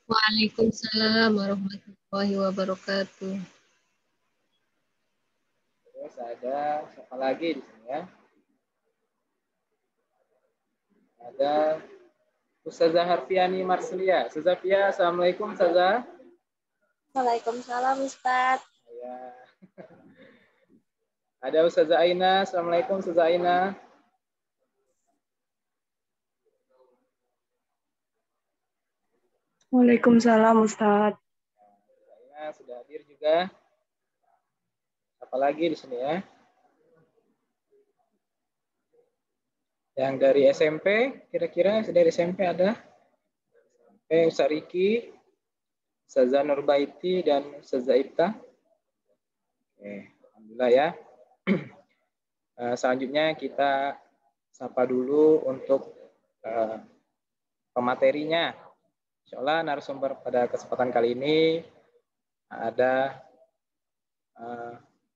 Waalaikumsalam warahmatullahi wabarakatuh. Terus ada siapa lagi di sini ya? Ada Ustazah Harfiani Marslia. Ustazah Fia, Assalamualaikum Ustazah. Waalaikumsalam Ustaz. Ya. Ada Ustazah Aina. Assalamualaikum Ustazah Aina. Waalaikumsalam Ustaz. Aina sudah hadir juga. Apalagi di sini ya? Yang dari SMP, kira-kira dari SMP ada? Ustaz Riki, Ustazah Nurbaiti, dan Ustazah Ibta. Oke, alhamdulillah ya. Selanjutnya kita sapa dulu untuk pematerinya. Insya Allah narasumber pada kesempatan kali ini ada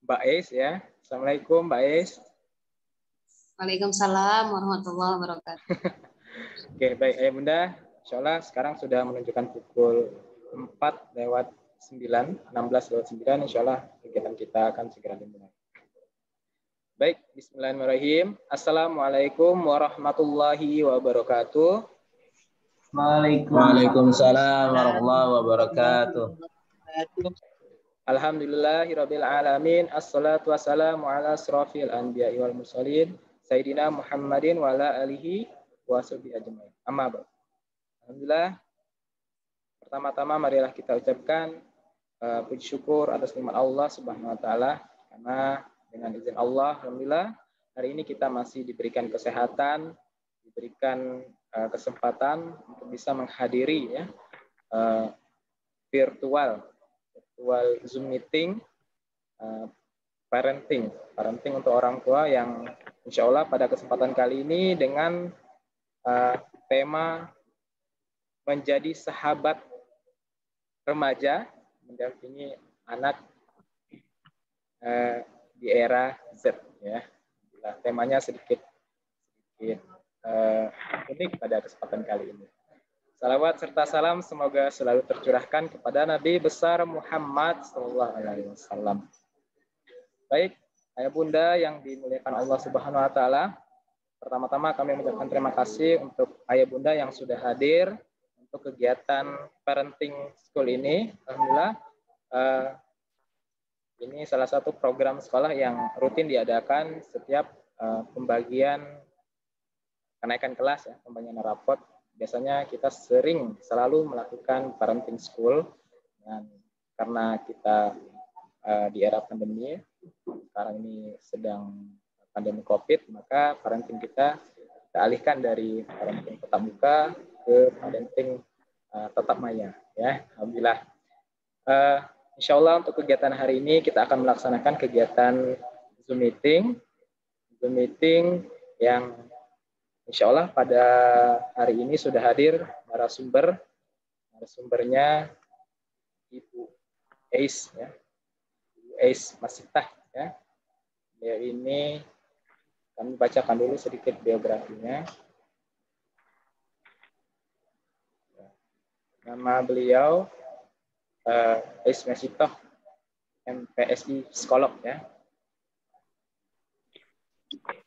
Mbak Ais ya. Assalamualaikum Mbak Ais. Waalaikumsalam warahmatullahi wabarakatuh. Oke, baik Ayah Bunda. Insya Allah sekarang sudah menunjukkan pukul 16:09. Insya Allah kegiatan kita akan segera dimulai. Baik, bismillahirrahmanirrahim. Assalamualaikum warahmatullahi wabarakatuh. Waalaikumsalam warahmatullahi wabarakatuh. Alhamdulillahirabbil alamin. Assalatu wassalamu ala asrofil anbiya'i wal mursalin Sayyidina Muhammadin wa ala alihi wa sahbihi ajmain. Amma ba'd. Alhamdulillah. Pertama-tama marilah kita ucapkan puji syukur atas nikmat Allah Subhanahu wa taala, karena dengan izin Allah alhamdulillah hari ini kita masih diberikan kesehatan, diberikan kesempatan untuk bisa menghadiri ya virtual Zoom meeting parenting untuk orang tua yang insya Allah pada kesempatan kali ini dengan tema menjadi sahabat remaja mendampingi anak di era Z ya. Temanya sedikit unik pada kesempatan kali ini. Salawat serta salam semoga selalu tercurahkan kepada Nabi besar Muhammad SAW. Baik, Ayah Bunda yang dimuliakan Allah Subhanahu wa taala. Pertama-tama kami mengucapkan terima kasih untuk Ayah Bunda yang sudah hadir untuk kegiatan parenting school ini. Alhamdulillah ini salah satu program sekolah yang rutin diadakan setiap pembagian kenaikan kelas ya, pembagian rapot. Biasanya kita selalu melakukan parenting school, dan karena kita di era pandemi, sekarang ini sedang pandemi COVID, maka parenting kita alihkan dari parenting tatap muka ke parenting tatap maya. Ya, alhamdulillah. Insya Allah untuk kegiatan hari ini kita akan melaksanakan kegiatan Zoom meeting yang insya Allah pada hari ini sudah hadir narasumbernya Ibu Ais ya. Ais Masitah ya. Dia ini kami bacakan dulu sedikit biografinya. Nama beliau Ais Masitah, MPSI psikolog ya.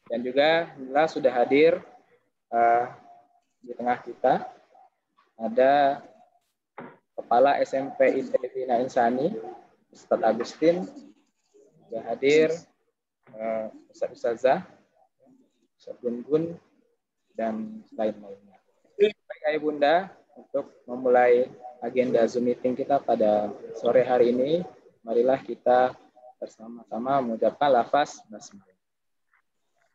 Dan juga alhamdulillah sudah hadir di tengah kita ada Kepala SMP ITB Insani Ustadz Agustin, sudah hadir Ustazah, Ustadz Gun, dan lain-lainnya. Baik Ayah Bunda, untuk memulai agenda Zoom meeting kita pada sore hari ini, marilah kita bersama-sama mengucapkan lafaz basmalah.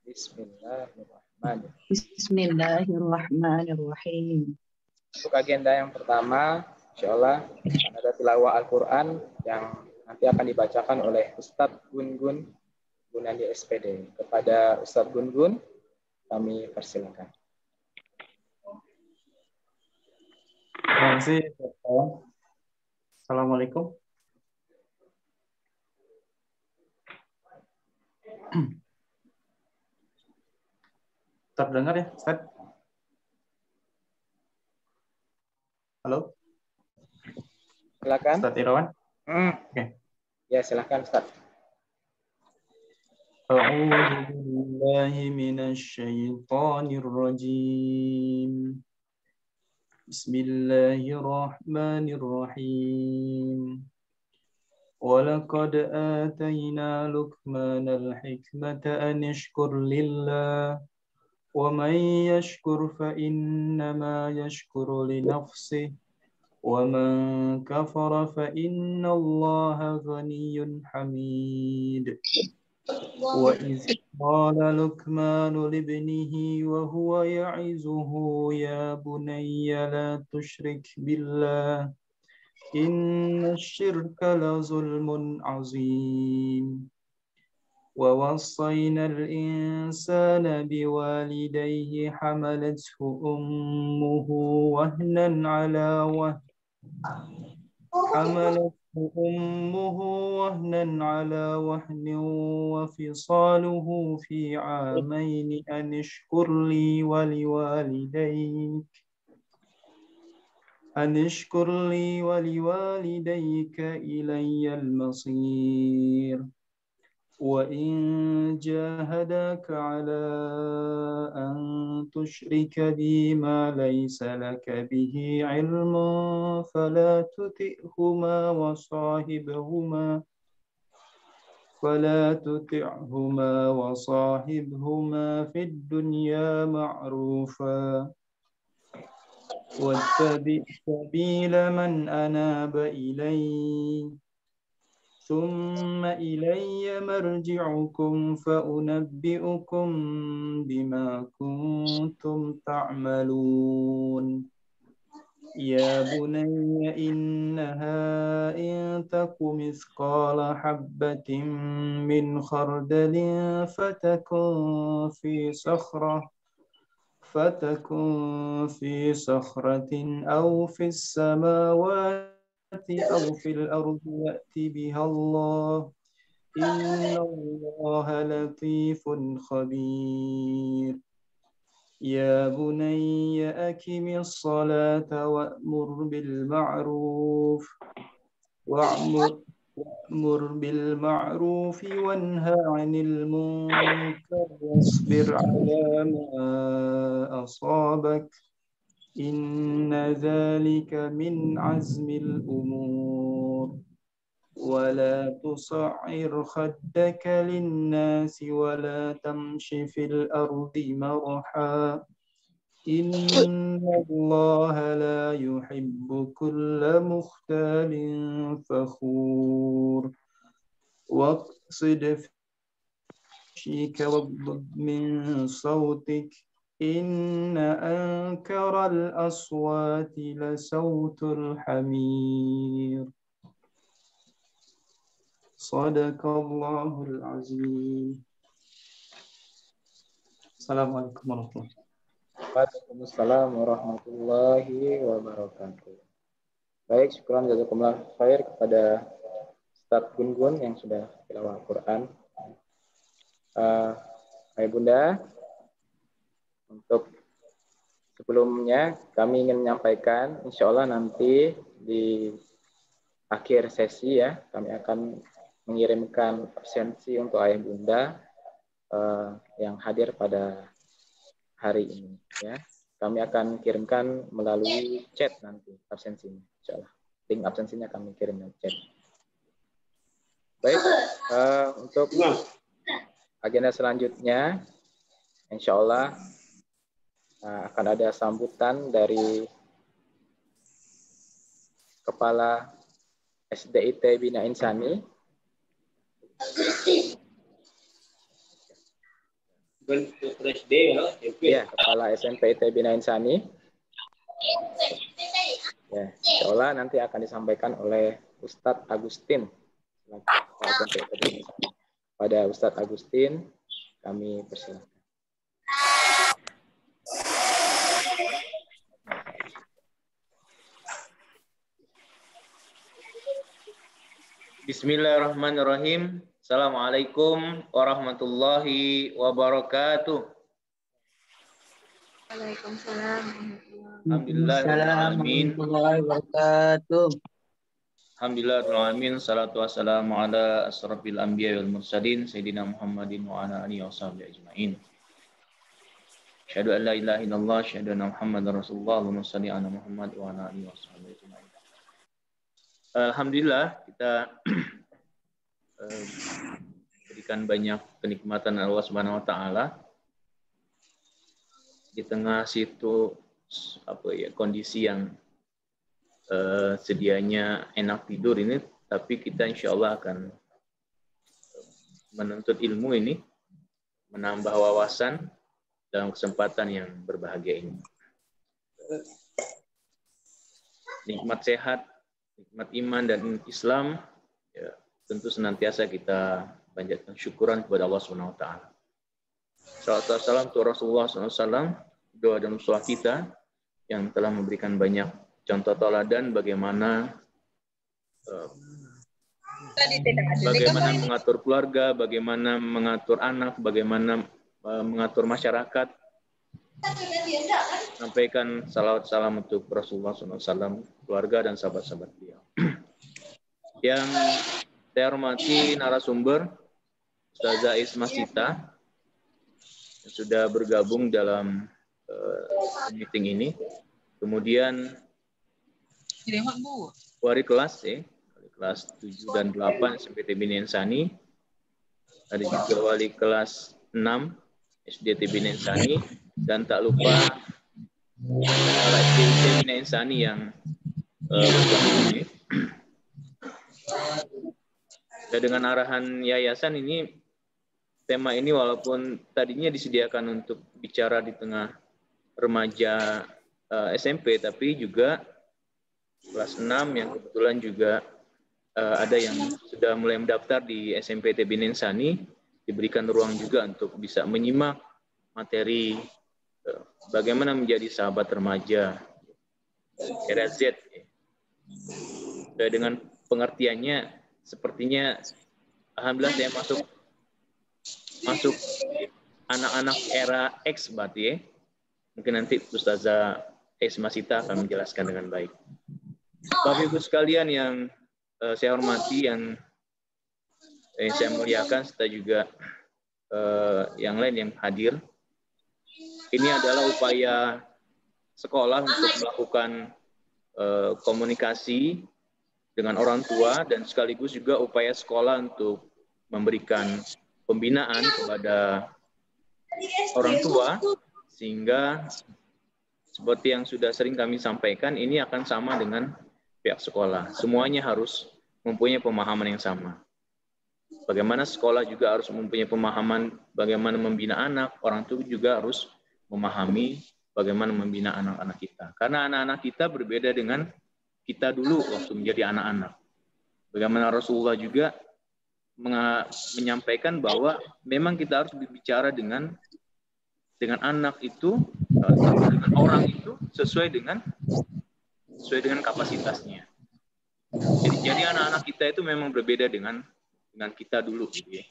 Bismillahirrahmanirrahim. Bismillahirrahmanirrahim. Untuk agenda yang pertama, insya Allah ada tilawah Al-Quran yang nanti akan dibacakan oleh Ustadz Gun Gunandi SPD. Kepada Ustadz Gun, kami persilakan. Terima kasih. Assalamualaikum. Terdengar ya, Ustaz? Halo? Silakan. Ustaz Irawan. Oke. Ya, silakan Ustaz. A'udzu billahi minasyaitonir rajim. Bismillahirrahmanirrahim. وَلَقَدْ آتَيْنَا لُقْمَانَ الْحِكْمَةَ أَنِ اشْكُرْ لِلَّهِ وَمَنْ يَشْكُرْ فَإِنَّمَا يَشْكُرُ لِنَفْسِهِ وَمَنْ كَفَرَ فَإِنَّ اللَّهَ غَنِيٌّ حَمِيدٌ وَإِذْ قَالَ لُقْمَانُ لِابْنِهِ وَهُوَ يَعِظُهُ يَا بُنَيَّ لَا تُشْرِكْ بِاللَّهِ إِنَّ الشِّرْكَ لَظُلْمٌ عَظِيمٌ وَوَصَّيْنَا الْإِنسَانَ بِوَالِدَيْهِ حَمَلَتْهُ أُمُّهُ وَهْنًا على وهن وفصاله في عامين أن اشكر لي ولوالديك إلي المصير وإن جاهداك على أن تشرك بي ما ليس لك به علم فلا تطعهما وصاحبهما في الدنيا معروفا واتبع سبيل من أناب إلي ثم إلي مرجعكم فأنبئكم بما كنتم تعملون يا بني إنها إن تك مثقال حبة من خردل فتكن في صخرة أو في السماوات أو في الأرض يأتي بها الله إن الله لطيف خبير يا بني أقم الصلاة وأمر بالمعروف وانهى عن المنكر واصبر على ما أصابك إن ذلك من عزم الأمور ولا تصعر خدك للناس ولا تمش في الأرض مرحا إن الله لا يحب كل مختال فخور واقصد في مشيك واغضض من صوتك إن أنكر الأصوات لصوت الحمير صدق الله العظيم. Assalamualaikum warahmatullahi wabarakatuh. Waalaikumsalam warahmatullahi wabarakatuh. Baik, syukran jazakumullah khair kepada Ustaz Gun-Gun yang sudah tilawah Al-Quran. Hai Bunda, untuk sebelumnya kami ingin menyampaikan, insya Allah nanti di akhir sesi ya, kami akan mengirimkan absensi untuk ayah Bunda yang hadir pada hari ini ya. Kami akan kirimkan melalui chat nanti absensinya, insya Allah. Link absensinya kami kirim di chat. Baik, untuk agenda selanjutnya, insya Allah akan ada sambutan dari Kepala SDIT Bina Insani. Ya, Kepala SMP IT Bina Insani. Ya, insya Allah nanti akan disampaikan oleh Ustadz Agustin. Pada Ustadz Agustin, kami persilakan. Bismillahirrahmanirrahim. Assalamualaikum warahmatullahi wabarakatuh. Waalaikumsalam. Alhamdulillah warahmatullahi wabarakatuh. Alhamdulillahirrahmanirrahim. Salatu wassalamu ala asrafil anbiya wal mursalin Sayyidina Muhammadin wa ala alihi wa sahbihi ajma'in. Asyhadu an la ilaha illallah, asyhadu anna Muhammadar Rasulullah, Allahumma shalli ala Muhammad wa ala alihi wa sahbihi ajma'in. Alhamdulillah kita berikan banyak kenikmatan Allah Subhanahu wa taala di tengah situ kondisi yang sedianya enak tidur ini, tapi kita insya Allah akan menuntut ilmu ini, menambah wawasan dalam kesempatan yang berbahagia ini. Nikmat sehat, nikmat iman dan Islam, ya, tentu senantiasa kita panjatkan syukuran kepada Allah Subhanahu Wa Taala. Salawat dan salam untuk Rasulullah SAW, doa dan usaha kita yang telah memberikan banyak contoh teladan bagaimana mengatur keluarga, bagaimana mengatur anak, bagaimana mengatur masyarakat. Sampaikan salawat salam untuk Rasulullah SAW, keluarga dan sahabat-sahabat beliau. Yang saya hormati narasumber Ustazah Isma Sita yang sudah bergabung dalam meeting ini. Kemudian wali kelas kelas 7 dan 8 SMP TB Nensani. Ada juga wali kelas 6 SD TB Nensani, dan tak lupa SD TB Nensani yang ini. Dan dengan arahan yayasan ini, tema ini walaupun tadinya disediakan untuk bicara di tengah remaja SMP, tapi juga kelas 6 yang kebetulan juga ada yang sudah mulai mendaftar di SMP TB Nensani, diberikan ruang juga untuk bisa menyimak materi bagaimana menjadi sahabat remaja era Z. Dengan pengertiannya sepertinya alhamdulillah saya masuk anak-anak era X berarti ya. Mungkin nanti Ustazah Isma Sita akan menjelaskan dengan baik. Bapak Ibu sekalian yang saya hormati, yang saya muliakan, serta juga yang lain yang hadir. Ini adalah upaya sekolah untuk melakukan komunikasi dengan orang tua, dan sekaligus juga upaya sekolah untuk memberikan pembinaan kepada orang tua, sehingga seperti yang sudah sering kami sampaikan, ini akan sama dengan pihak sekolah. Semuanya harus mempunyai pemahaman yang sama. Bagaimana sekolah juga harus mempunyai pemahaman bagaimana membina anak, orang tua juga harus memahami bagaimana membina anak-anak kita. Karena anak-anak kita berbeda dengan kita dulu waktu menjadi anak-anak. Bagaimana Rasulullah juga menyampaikan bahwa memang kita harus berbicara dengan anak itu, dengan orang itu sesuai dengan kapasitasnya. Jadi anak-anak kita itu memang berbeda dengan kita dulu, gitu ya.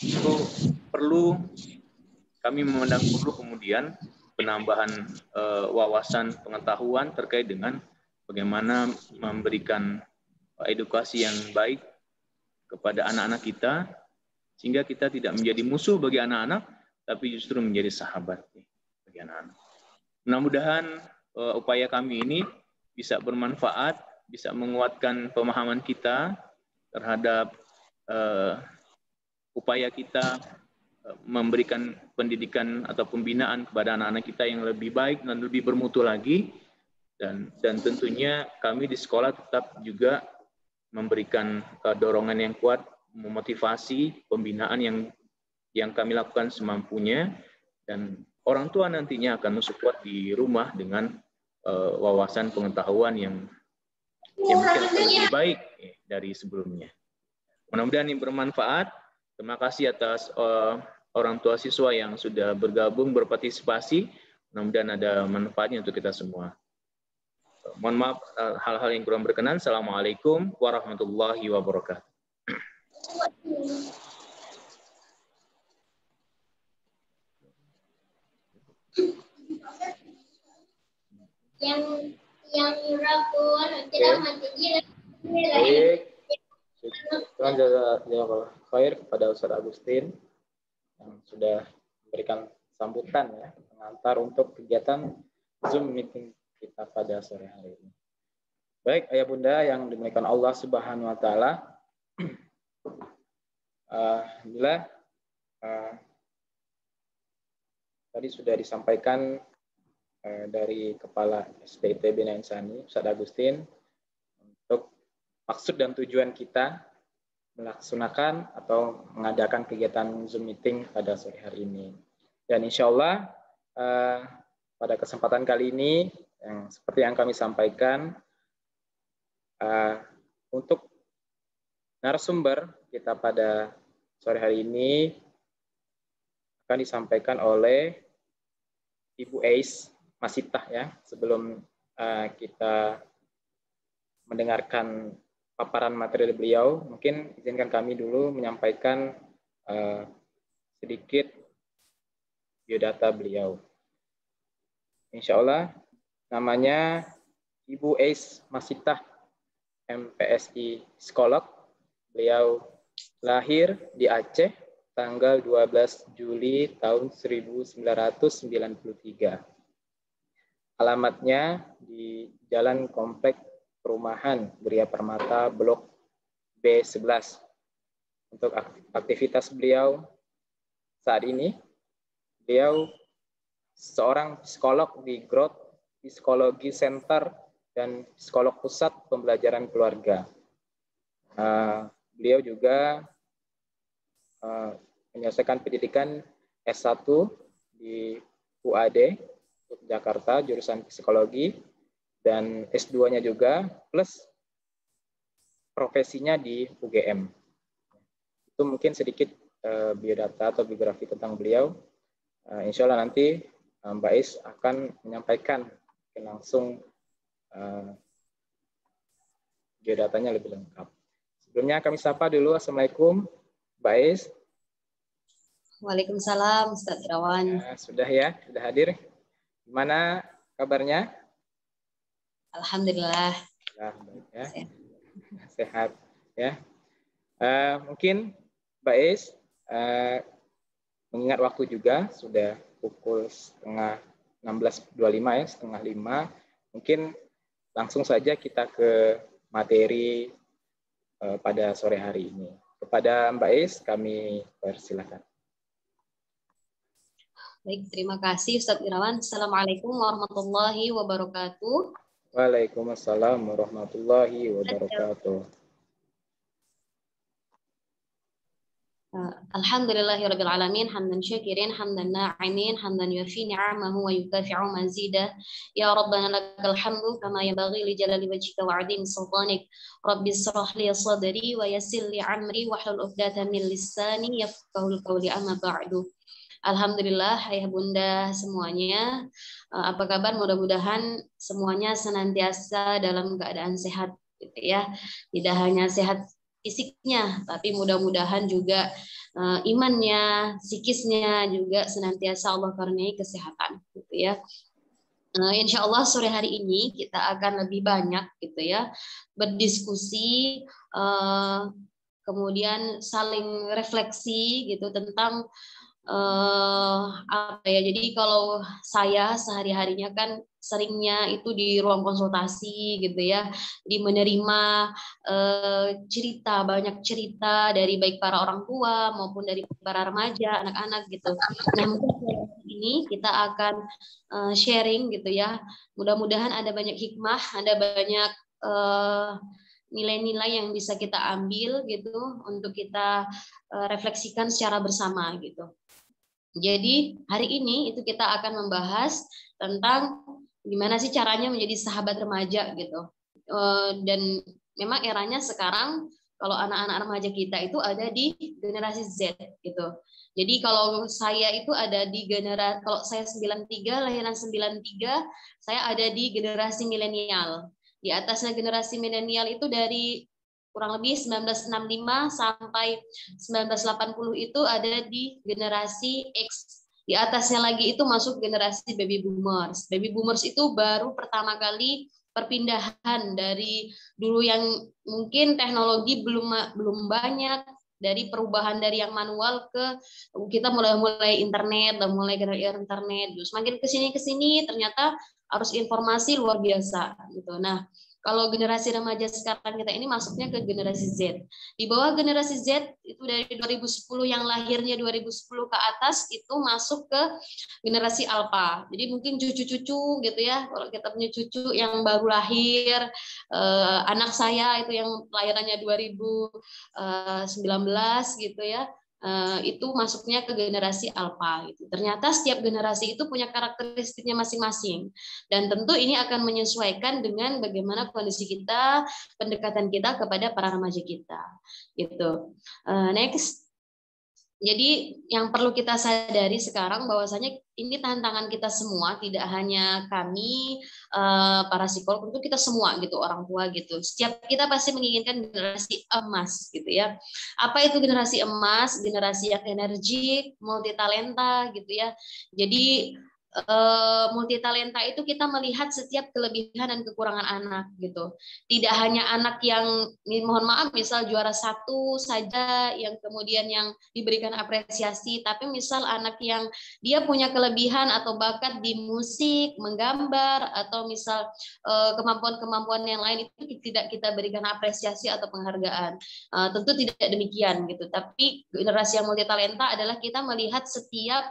Itu perlu kami memandang perlu kemudian penambahan wawasan pengetahuan terkait dengan bagaimana memberikan edukasi yang baik kepada anak-anak kita, sehingga kita tidak menjadi musuh bagi anak-anak, tapi justru menjadi sahabat bagi anak-anak. Mudah-mudahan upaya kami ini bisa bermanfaat, bisa menguatkan pemahaman kita terhadap upaya kita memberikan pendidikan atau pembinaan kepada anak-anak kita yang lebih baik dan lebih bermutu lagi, dan tentunya kami di sekolah tetap juga memberikan dorongan yang kuat, memotivasi pembinaan yang kami lakukan semampunya, dan orang tua nantinya akan mensupport di rumah dengan wawasan pengetahuan yang mungkin akan lebih baik dari sebelumnya. Mudah-mudahan ini bermanfaat. Terima kasih atas orang tua siswa yang sudah bergabung, berpartisipasi. Mudah-mudahan ada manfaatnya untuk kita semua. Mohon maaf hal-hal yang kurang berkenan. Assalamualaikum warahmatullahi wabarakatuh. Yang rapun tidak mati Baik. Syukran jazakallahu khair kepada Ustaz Agustin yang sudah memberikan sambutan ya, pengantar untuk kegiatan Zoom meeting kita pada sore hari ini. Baik, ayah bunda yang dimuliakan Allah Subhanahu wa taala. Alhamdulillah tadi sudah disampaikan dari Kepala SDITB Insani, Ustaz Agustin, untuk maksud dan tujuan kita melaksanakan atau mengadakan kegiatan Zoom meeting pada sore hari ini. Dan insya Allah pada kesempatan kali ini, yang seperti yang kami sampaikan, untuk narasumber kita pada sore hari ini akan disampaikan oleh Ibu Ais Masitah ya. Sebelum kita mendengarkan paparan materi beliau, mungkin izinkan kami dulu menyampaikan sedikit biodata beliau. Insya Allah namanya Ibu Ais Masitah, MPSI psikolog. Beliau lahir di Aceh tanggal 12 Juli tahun 1993. Alamatnya di Jalan Komplek Perumahan Gria Permata, Blok B11. Untuk aktivitas beliau saat ini, beliau seorang psikolog di Growth Psikologi Center dan psikolog pusat pembelajaran keluarga. Beliau juga menyelesaikan pendidikan S1 di UAD Jakarta, jurusan psikologi, dan S2-nya juga, plus profesinya di UGM. Itu mungkin sedikit biodata atau biografi tentang beliau. Insya Allah nanti Mbak Ais akan menyampaikan langsung biodatanya lebih lengkap. Sebelumnya kami sapa dulu. Assalamualaikum Mbak Ais. Waalaikumsalam Ustaz Irawan. Sudah ya, sudah hadir. Gimana kabarnya? Alhamdulillah. Baik ya. Sehat ya. Mungkin Mbak Ais mengingat waktu juga sudah pukul 16.25 ya, setengah 5. Mungkin langsung saja kita ke materi pada sore hari ini. Kepada Mbak Ais kami persilakan. Baik, terima kasih Ustaz Irawan. Assalamualaikum warahmatullahi wabarakatuh. Waalaikumsalam warahmatullahi wabarakatuh. Alhamdulillahirabbil alamin, hamdan syakirin, hamdan na'imin, hamdan yufi ni'amahu wa yukafi'u mazidah. Ya Rabbana lakal hamdu kama yanbaghi li jalali wajhika wa 'azimi sultanik. Rabbi shrah li sadri wa yassir li amri wahlul 'uqdatam min lisani yafqahul qawli, amma ba'du. Alhamdulillah ayah bunda semuanya, apa kabar? Mudah-mudahan semuanya senantiasa dalam keadaan sehat gitu ya. Tidak hanya sehat fisiknya, tapi mudah-mudahan juga imannya, psikisnya juga senantiasa Allah karuniai kesehatan gitu ya. Insya Allah sore hari ini kita akan lebih banyak gitu ya berdiskusi, kemudian saling refleksi gitu tentang apa ya. Jadi kalau saya sehari-harinya kan seringnya itu di ruang konsultasi gitu ya, di menerima cerita, banyak cerita dari baik para orang tua maupun dari para remaja, anak-anak gitu. Nah mungkin ini kita akan sharing gitu ya. Mudah-mudahan ada banyak hikmah, ada banyak nilai-nilai yang bisa kita ambil gitu untuk kita refleksikan secara bersama gitu. Jadi hari ini itu kita akan membahas tentang gimana sih caranya menjadi sahabat remaja gitu. Dan memang eranya sekarang kalau anak-anak remaja kita itu ada di generasi Z gitu. Jadi kalau saya itu ada di generasi, kalau saya 93, lahiran 93, saya ada di generasi milenial. Di atasnya generasi milenial itu dari kurang lebih 1965 sampai 1980 itu ada di generasi X. Di atasnya lagi itu masuk generasi baby boomers. Baby boomers itu baru pertama kali perpindahan dari dulu yang mungkin teknologi belum banyak, dari perubahan dari yang manual ke kita mulai internet dan mulai internet. Semakin ke sini ternyata arus informasi luar biasa gitu. Nah, kalau generasi remaja sekarang kita ini masuknya ke generasi Z. Di bawah generasi Z itu dari 2010 yang lahirnya 2010 ke atas itu masuk ke generasi alpha. Jadi mungkin cucu-cucu gitu ya. Kalau kita punya cucu yang baru lahir, anak saya itu yang lahirannya 2019 gitu ya. Itu masuknya ke generasi alpha gitu. Ternyata setiap generasi itu punya karakteristiknya masing-masing dan tentu ini akan menyesuaikan dengan bagaimana kondisi kita, pendekatan kita kepada para remaja kita gitu. Next. Jadi yang perlu kita sadari sekarang bahwasanya ini tantangan kita semua, tidak hanya kami para psikolog, tentu kita semua gitu, orang tua gitu. Setiap kita pasti menginginkan generasi emas gitu ya. Apa itu generasi emas? Generasi yang energik, multi talenta gitu ya. Jadi multitalenta itu kita melihat setiap kelebihan dan kekurangan anak gitu. Tidak hanya anak yang mohon maaf misal juara 1 saja yang kemudian yang diberikan apresiasi, tapi misal anak yang dia punya kelebihan atau bakat di musik, menggambar atau misal kemampuan-kemampuan yang lain itu tidak kita berikan apresiasi atau penghargaan. Tentu tidak demikian gitu. Tapi generasi yang multitalenta adalah kita melihat setiap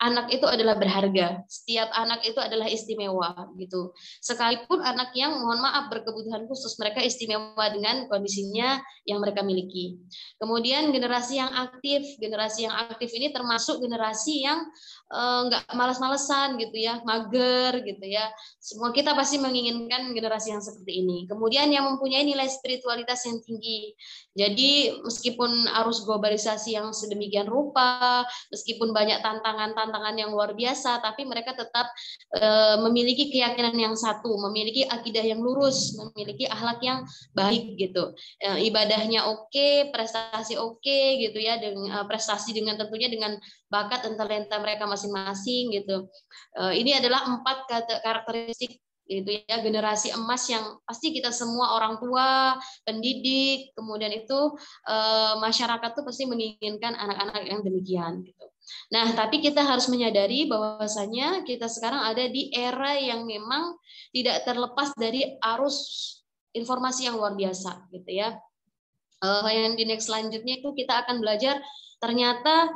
anak itu adalah berharga, setiap anak itu adalah istimewa gitu. Sekalipun anak yang mohon maaf berkebutuhan khusus, mereka istimewa dengan kondisinya yang mereka miliki. Kemudian generasi yang aktif ini termasuk generasi yang nggak malas-malesan gitu ya, mager gitu ya. Semua kita pasti menginginkan generasi yang seperti ini. Kemudian yang mempunyai nilai spiritualitas yang tinggi. Jadi meskipun arus globalisasi yang sedemikian rupa, meskipun banyak tantangan yang luar biasa, tapi mereka tetap memiliki keyakinan yang satu, memiliki akidah yang lurus, memiliki akhlak yang baik gitu. Ibadahnya oke, prestasi oke gitu ya, dengan prestasi dengan tentunya dengan bakat dan talenta mereka masing-masing gitu. Ini adalah 4 karakteristik gitu ya, generasi emas yang pasti kita semua orang tua, pendidik, kemudian itu masyarakat tuh pasti menginginkan anak-anak yang demikian gitu. Nah, tapi kita harus menyadari bahwasanya kita sekarang ada di era yang memang tidak terlepas dari arus informasi yang luar biasa gitu ya. Yang di next selanjutnya itu kita akan belajar ternyata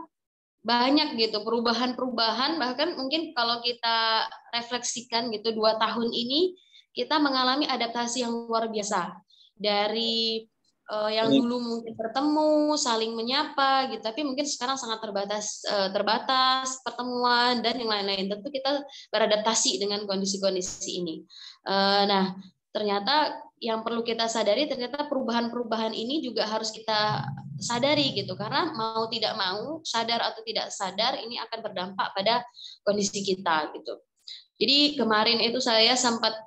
banyak gitu perubahan-perubahan, bahkan mungkin kalau kita refleksikan gitu 2 tahun ini kita mengalami adaptasi yang luar biasa dari yang dulu mungkin bertemu saling menyapa gitu, tapi mungkin sekarang sangat terbatas pertemuan dan yang lain-lain. Tentu kita beradaptasi dengan kondisi-kondisi ini. Nah, ternyata yang perlu kita sadari ternyata perubahan-perubahan ini juga harus kita sadari gitu, karena mau tidak mau, sadar atau tidak sadar, ini akan berdampak pada kondisi kita gitu. Jadi kemarin itu saya sempat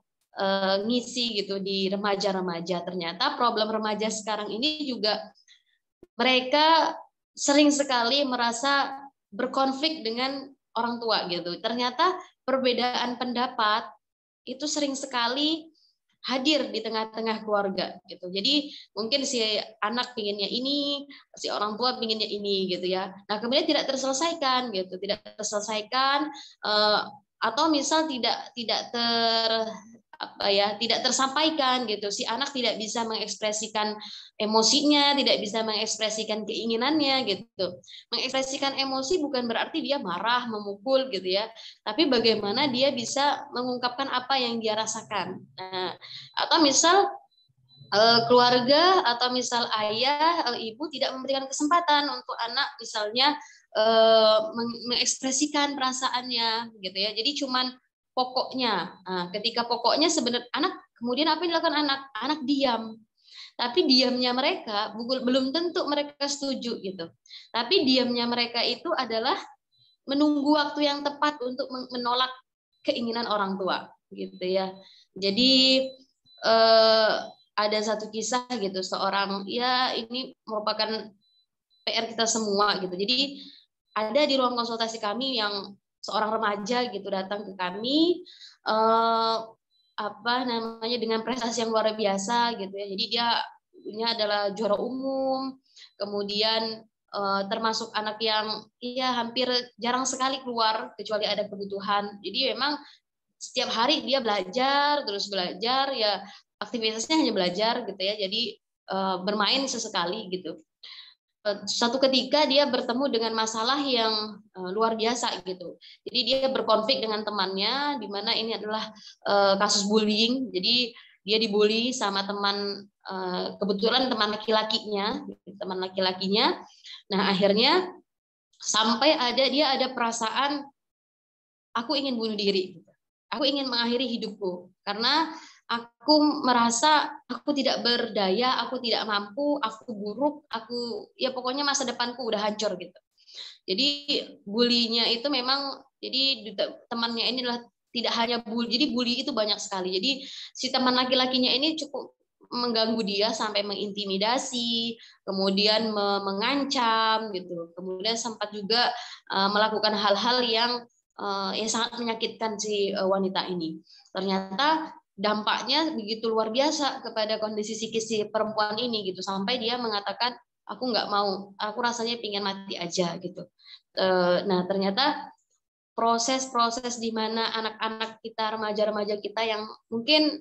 ngisi gitu di remaja-remaja, ternyata problem remaja sekarang ini juga mereka sering sekali merasa berkonflik dengan orang tua gitu. Ternyata perbedaan pendapat itu sering sekali hadir di tengah-tengah keluarga gitu. Jadi mungkin si anak pinginnya ini, si orang tua pinginnya ini gitu ya. Nah, kemudian tidak terselesaikan gitu, atau misal tidak tersampaikan gitu. Si anak tidak bisa mengekspresikan emosinya, tidak bisa mengekspresikan keinginannya gitu. Mengekspresikan emosi bukan berarti dia marah, memukul gitu ya, tapi bagaimana dia bisa mengungkapkan apa yang dia rasakan. Nah, atau misal keluarga atau misal ayah, ibu tidak memberikan kesempatan untuk anak misalnya mengekspresikan perasaannya gitu ya. Jadi cuman pokoknya. Nah, ketika pokoknya sebenarnya anak, kemudian apa yang dilakukan anak? Anak diam. Tapi diamnya mereka belum tentu mereka setuju gitu. Tapi diamnya mereka itu adalah menunggu waktu yang tepat untuk menolak keinginan orang tua gitu ya. Jadi ada satu kisah gitu, seorang, ya ini merupakan PR kita semua gitu. Jadi ada di ruang konsultasi kami yang seorang remaja gitu datang ke kami, dengan prestasi yang luar biasa gitu ya. Jadi dia adalah juara umum, kemudian termasuk anak yang hampir jarang sekali keluar kecuali ada kebutuhan. Jadi memang setiap hari dia belajar, terus belajar, ya aktivitasnya hanya belajar gitu ya. Jadi bermain sesekali gitu. Suatu ketika dia bertemu dengan masalah yang luar biasa gitu. Jadi dia berkonflik dengan temannya, di mana ini adalah kasus bullying. Jadi dia dibully sama teman, kebetulan teman laki-lakinya. Nah akhirnya sampai dia ada perasaan aku ingin bunuh diri, aku ingin mengakhiri hidupku karena aku merasa aku tidak berdaya, aku tidak mampu, aku buruk, pokoknya masa depanku udah hancur gitu. Jadi bulinya itu memang, jadi temannya ini adalah tidak hanya bully, jadi bully itu banyak sekali. Jadi si teman laki-lakinya ini cukup mengganggu dia sampai mengintimidasi, kemudian mengancam gitu. Kemudian sempat juga melakukan hal-hal yang sangat menyakitkan si wanita ini. Ternyata dampaknya begitu luar biasa kepada kondisi psikis si perempuan ini gitu, sampai dia mengatakan aku nggak mau, aku rasanya pingin mati aja gitu. Nah ternyata proses-proses di mana anak-anak kita, remaja-remaja kita yang mungkin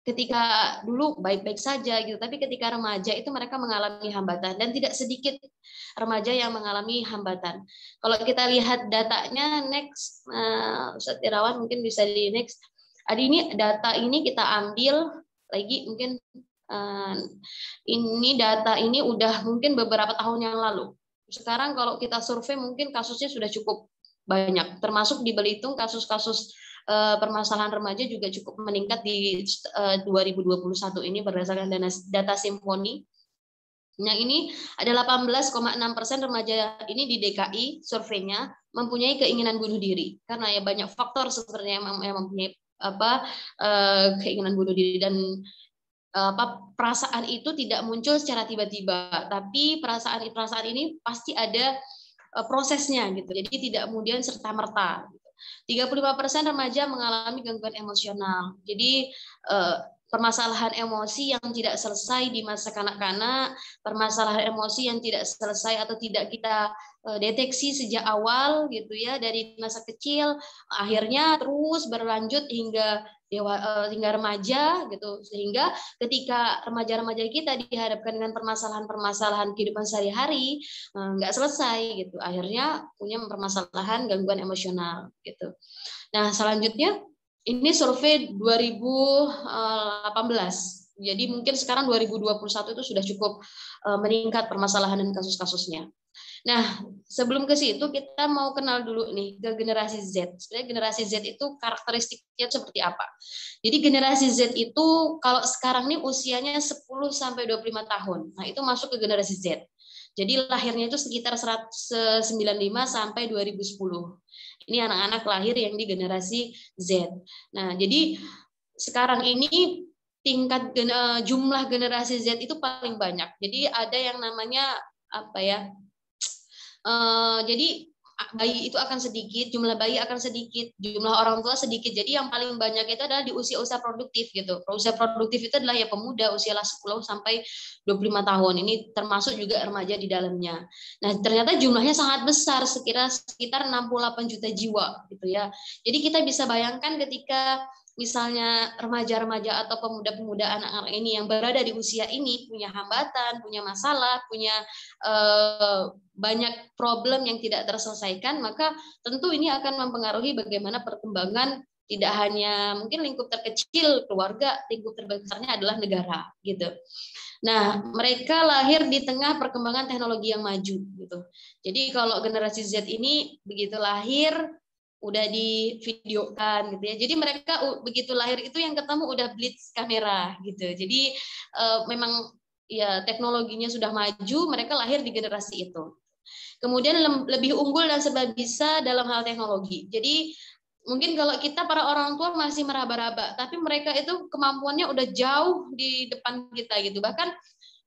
ketika dulu baik-baik saja gitu, tapi ketika remaja itu mereka mengalami hambatan, dan tidak sedikit remaja yang mengalami hambatan. Kalau kita lihat datanya next, Ustaz Irawan mungkin bisa di next. Ini data ini kita ambil lagi mungkin ini data ini udah mungkin beberapa tahun yang lalu. Sekarang kalau kita survei mungkin kasusnya sudah cukup banyak, termasuk di Belitung kasus-kasus permasalahan remaja juga cukup meningkat di 2021 ini berdasarkan data Simponi. Nah ini ada 18,6% remaja ini di DKI surveinya mempunyai keinginan bunuh diri karena ya banyak faktor sebenarnya yang mempunyai keinginan bunuh diri, dan perasaan itu tidak muncul secara tiba-tiba, tapi perasaan ini pasti ada prosesnya gitu. Jadi tidak kemudian serta-merta. 35% remaja mengalami gangguan emosional. Jadi permasalahan emosi yang tidak selesai di masa kanak-kanak, permasalahan emosi yang tidak selesai atau tidak kita deteksi sejak awal gitu ya, dari masa kecil akhirnya terus berlanjut hingga remaja gitu, sehingga ketika remaja-remaja kita dihadapkan dengan permasalahan-permasalahan kehidupan sehari-hari nggak selesai gitu, akhirnya punya permasalahan gangguan emosional gitu. Nah selanjutnya ini survei 2018. Jadi mungkin sekarang 2021 itu sudah cukup meningkat permasalahan dan kasus-kasusnya. Nah, sebelum ke situ kita mau kenal dulu nih ke generasi Z. Sebenarnya generasi Z itu karakteristiknya seperti apa? Jadi generasi Z itu kalau sekarang nih usianya 10 sampai 25 tahun. Nah, itu masuk ke generasi Z. Jadi lahirnya itu sekitar 95 sampai 2010. Ini anak-anak lahir yang di generasi Z. Nah, jadi sekarang ini tingkat jumlah generasi Z itu paling banyak. Jadi ada yang namanya apa ya? Jadi bayi itu akan sedikit, jumlah bayi akan sedikit, jumlah orang tua sedikit. Jadi yang paling banyak itu adalah di usia-usia produktif gitu. Usia produktif itu adalah ya pemuda, usia 10 sampai 25 tahun. Ini termasuk juga remaja di dalamnya. Nah, ternyata jumlahnya sangat besar, sekitar 68 juta jiwa gitu ya. Jadi kita bisa bayangkan ketika misalnya remaja-remaja atau pemuda-pemuda anak-anak ini yang berada di usia ini punya hambatan, punya masalah, punya banyak problem yang tidak terselesaikan, maka tentu ini akan mempengaruhi bagaimana perkembangan tidak hanya mungkin lingkup terkecil keluarga, lingkup terbesarnya adalah negara gitu. Nah, mereka lahir di tengah perkembangan teknologi yang maju gitu. Jadi kalau generasi Z ini begitu lahir udah divideokan gitu ya. Jadi mereka begitu lahir itu yang ketemu udah blitz kamera gitu. Jadi memang ya teknologinya sudah maju, mereka lahir di generasi itu. Kemudian lebih unggul dan serba bisa dalam hal teknologi. Jadi mungkin kalau kita para orang tua masih meraba-raba, tapi mereka itu kemampuannya udah jauh di depan kita gitu. Bahkan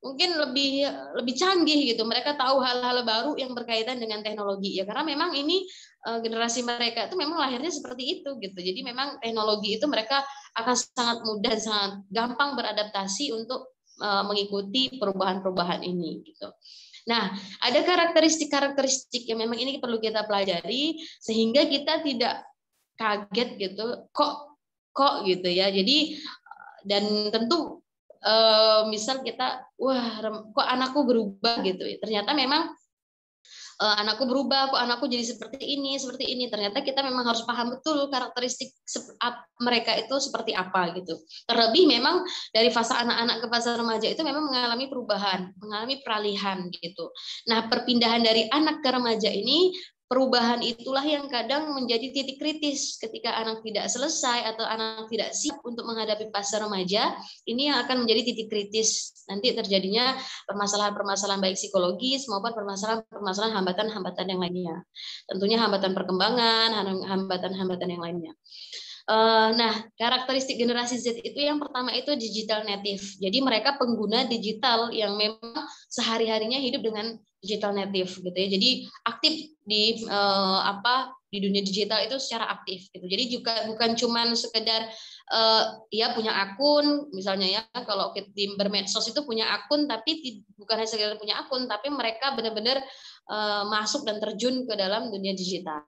mungkin lebih canggih gitu. Mereka tahu hal-hal baru yang berkaitan dengan teknologi ya, karena memang ini generasi mereka itu memang lahirnya seperti itu gitu. Jadi memang teknologi itu mereka akan sangat mudah dan sangat gampang beradaptasi untuk mengikuti perubahan-perubahan ini gitu. Nah, ada karakteristik-karakteristik yang memang ini perlu kita pelajari sehingga kita tidak kaget gitu, kok gitu ya. Jadi dan tentu misal kita, wah kok anakku berubah gitu ya. Ternyata memang anakku berubah, kok anakku jadi seperti ini. Ternyata kita memang harus paham betul karakteristik mereka itu seperti apa gitu. Terlebih memang dari fase anak-anak ke fase remaja itu memang mengalami perubahan, mengalami peralihan gitu. Nah, perpindahan dari anak ke remaja ini, perubahan itulah yang kadang menjadi titik kritis ketika anak tidak selesai atau anak tidak siap untuk menghadapi fase remaja. Ini yang akan menjadi titik kritis nanti terjadinya permasalahan-permasalahan baik psikologis maupun permasalahan hambatan-hambatan yang lainnya. Tentunya hambatan perkembangan, hambatan-hambatan yang lainnya. Nah, karakteristik generasi Z itu yang pertama itu digital native. Jadi mereka pengguna digital yang memang sehari-harinya hidup dengan digital native gitu ya. Jadi aktif di di dunia digital itu secara aktif gitu. Jadi juga bukan cuman sekedar ya punya akun misalnya ya, kalau di bermedsos itu punya akun tapi bukan hanya sekedar punya akun tapi mereka benar-benar masuk dan terjun ke dalam dunia digital.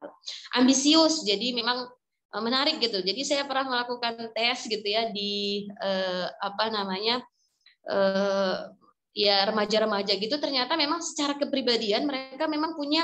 Ambisius, jadi memang menarik gitu. Jadi saya pernah melakukan tes gitu ya di ya remaja-remaja gitu, ternyata memang secara kepribadian mereka memang punya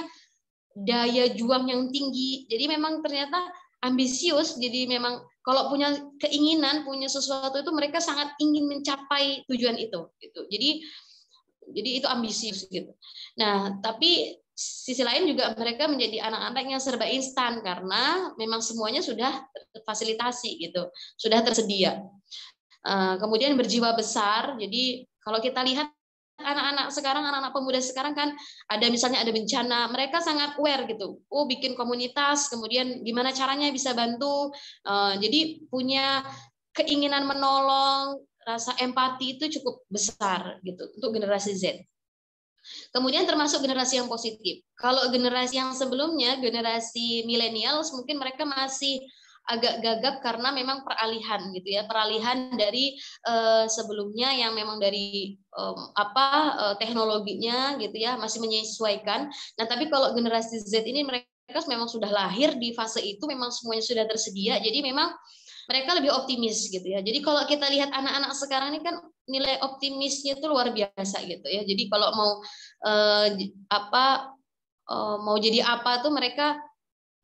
daya juang yang tinggi. Jadi memang ternyata ambisius, jadi memang kalau punya keinginan, punya sesuatu itu mereka sangat ingin mencapai tujuan itu gitu. Jadi itu ambisius gitu. Nah, tapi sisi lain juga mereka menjadi anak-anak yang serba instan karena memang semuanya sudah terfasilitasi gitu, sudah tersedia. Kemudian berjiwa besar. Jadi kalau kita lihat anak-anak sekarang, anak-anak pemuda sekarang kan ada misalnya ada bencana, mereka sangat aware gitu. Oh, bikin komunitas, kemudian gimana caranya bisa bantu. Jadi punya keinginan menolong, rasa empati itu cukup besar gitu untuk generasi Z. Kemudian termasuk generasi yang positif. Kalau generasi yang sebelumnya, generasi milenial, mungkin mereka masih agak gagap karena memang peralihan gitu ya, peralihan dari sebelumnya yang memang dari teknologinya gitu ya, masih menyesuaikan. Nah, tapi kalau generasi Z ini mereka memang sudah lahir di fase itu, memang semuanya sudah tersedia, jadi memang mereka lebih optimis gitu ya. Jadi kalau kita lihat anak-anak sekarang ini kan nilai optimisnya itu luar biasa gitu ya. Jadi kalau mau mau jadi apa tuh mereka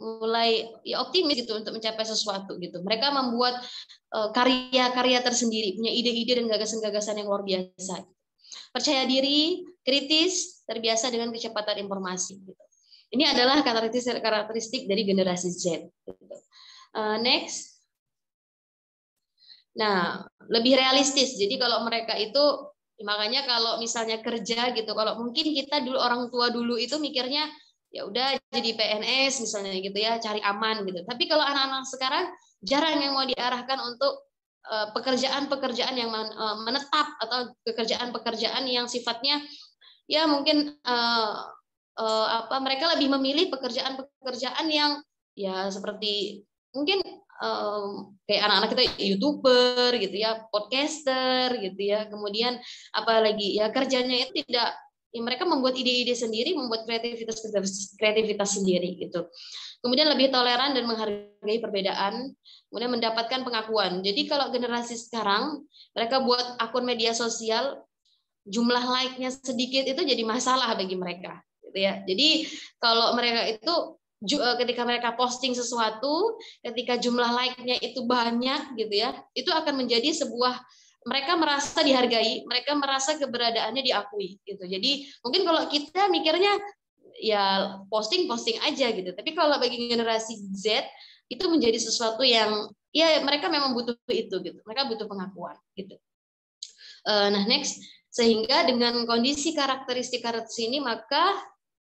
mulai ya optimis gitu untuk mencapai sesuatu gitu. Mereka membuat karya-karya tersendiri, punya ide-ide dan gagasan-gagasan yang luar biasa. Percaya diri, kritis, terbiasa dengan kecepatan informasi gitu. Ini adalah karakteristik dari generasi Z gitu. Next. Nah, lebih realistis. Jadi kalau mereka itu, makanya kalau misalnya kerja gitu, kalau mungkin kita dulu orang tua dulu itu mikirnya ya udah jadi PNS misalnya gitu ya, cari aman gitu. Tapi kalau anak-anak sekarang jarang yang mau diarahkan untuk pekerjaan-pekerjaan yang menetap atau pekerjaan-pekerjaan yang sifatnya ya mungkin mereka lebih memilih pekerjaan-pekerjaan yang ya seperti mungkin kayak anak-anak kita YouTuber gitu ya, podcaster gitu ya, kemudian apalagi ya kerjanya itu tidak ya, mereka membuat ide-ide sendiri, membuat kreativitas sendiri gitu. Kemudian lebih toleran dan menghargai perbedaan, kemudian mendapatkan pengakuan. Jadi kalau generasi sekarang mereka buat akun media sosial, jumlah like-nya sedikit itu jadi masalah bagi mereka gitu ya. Jadi kalau mereka itu ketika mereka posting sesuatu, ketika jumlah like-nya itu banyak gitu ya, itu akan menjadi sebuah, mereka merasa dihargai, mereka merasa keberadaannya diakui gitu. Jadi mungkin kalau kita mikirnya ya posting aja gitu, tapi kalau bagi generasi Z itu menjadi sesuatu yang ya mereka memang butuh itu gitu, mereka butuh pengakuan gitu. Nah next, sehingga dengan kondisi karakteristik ini maka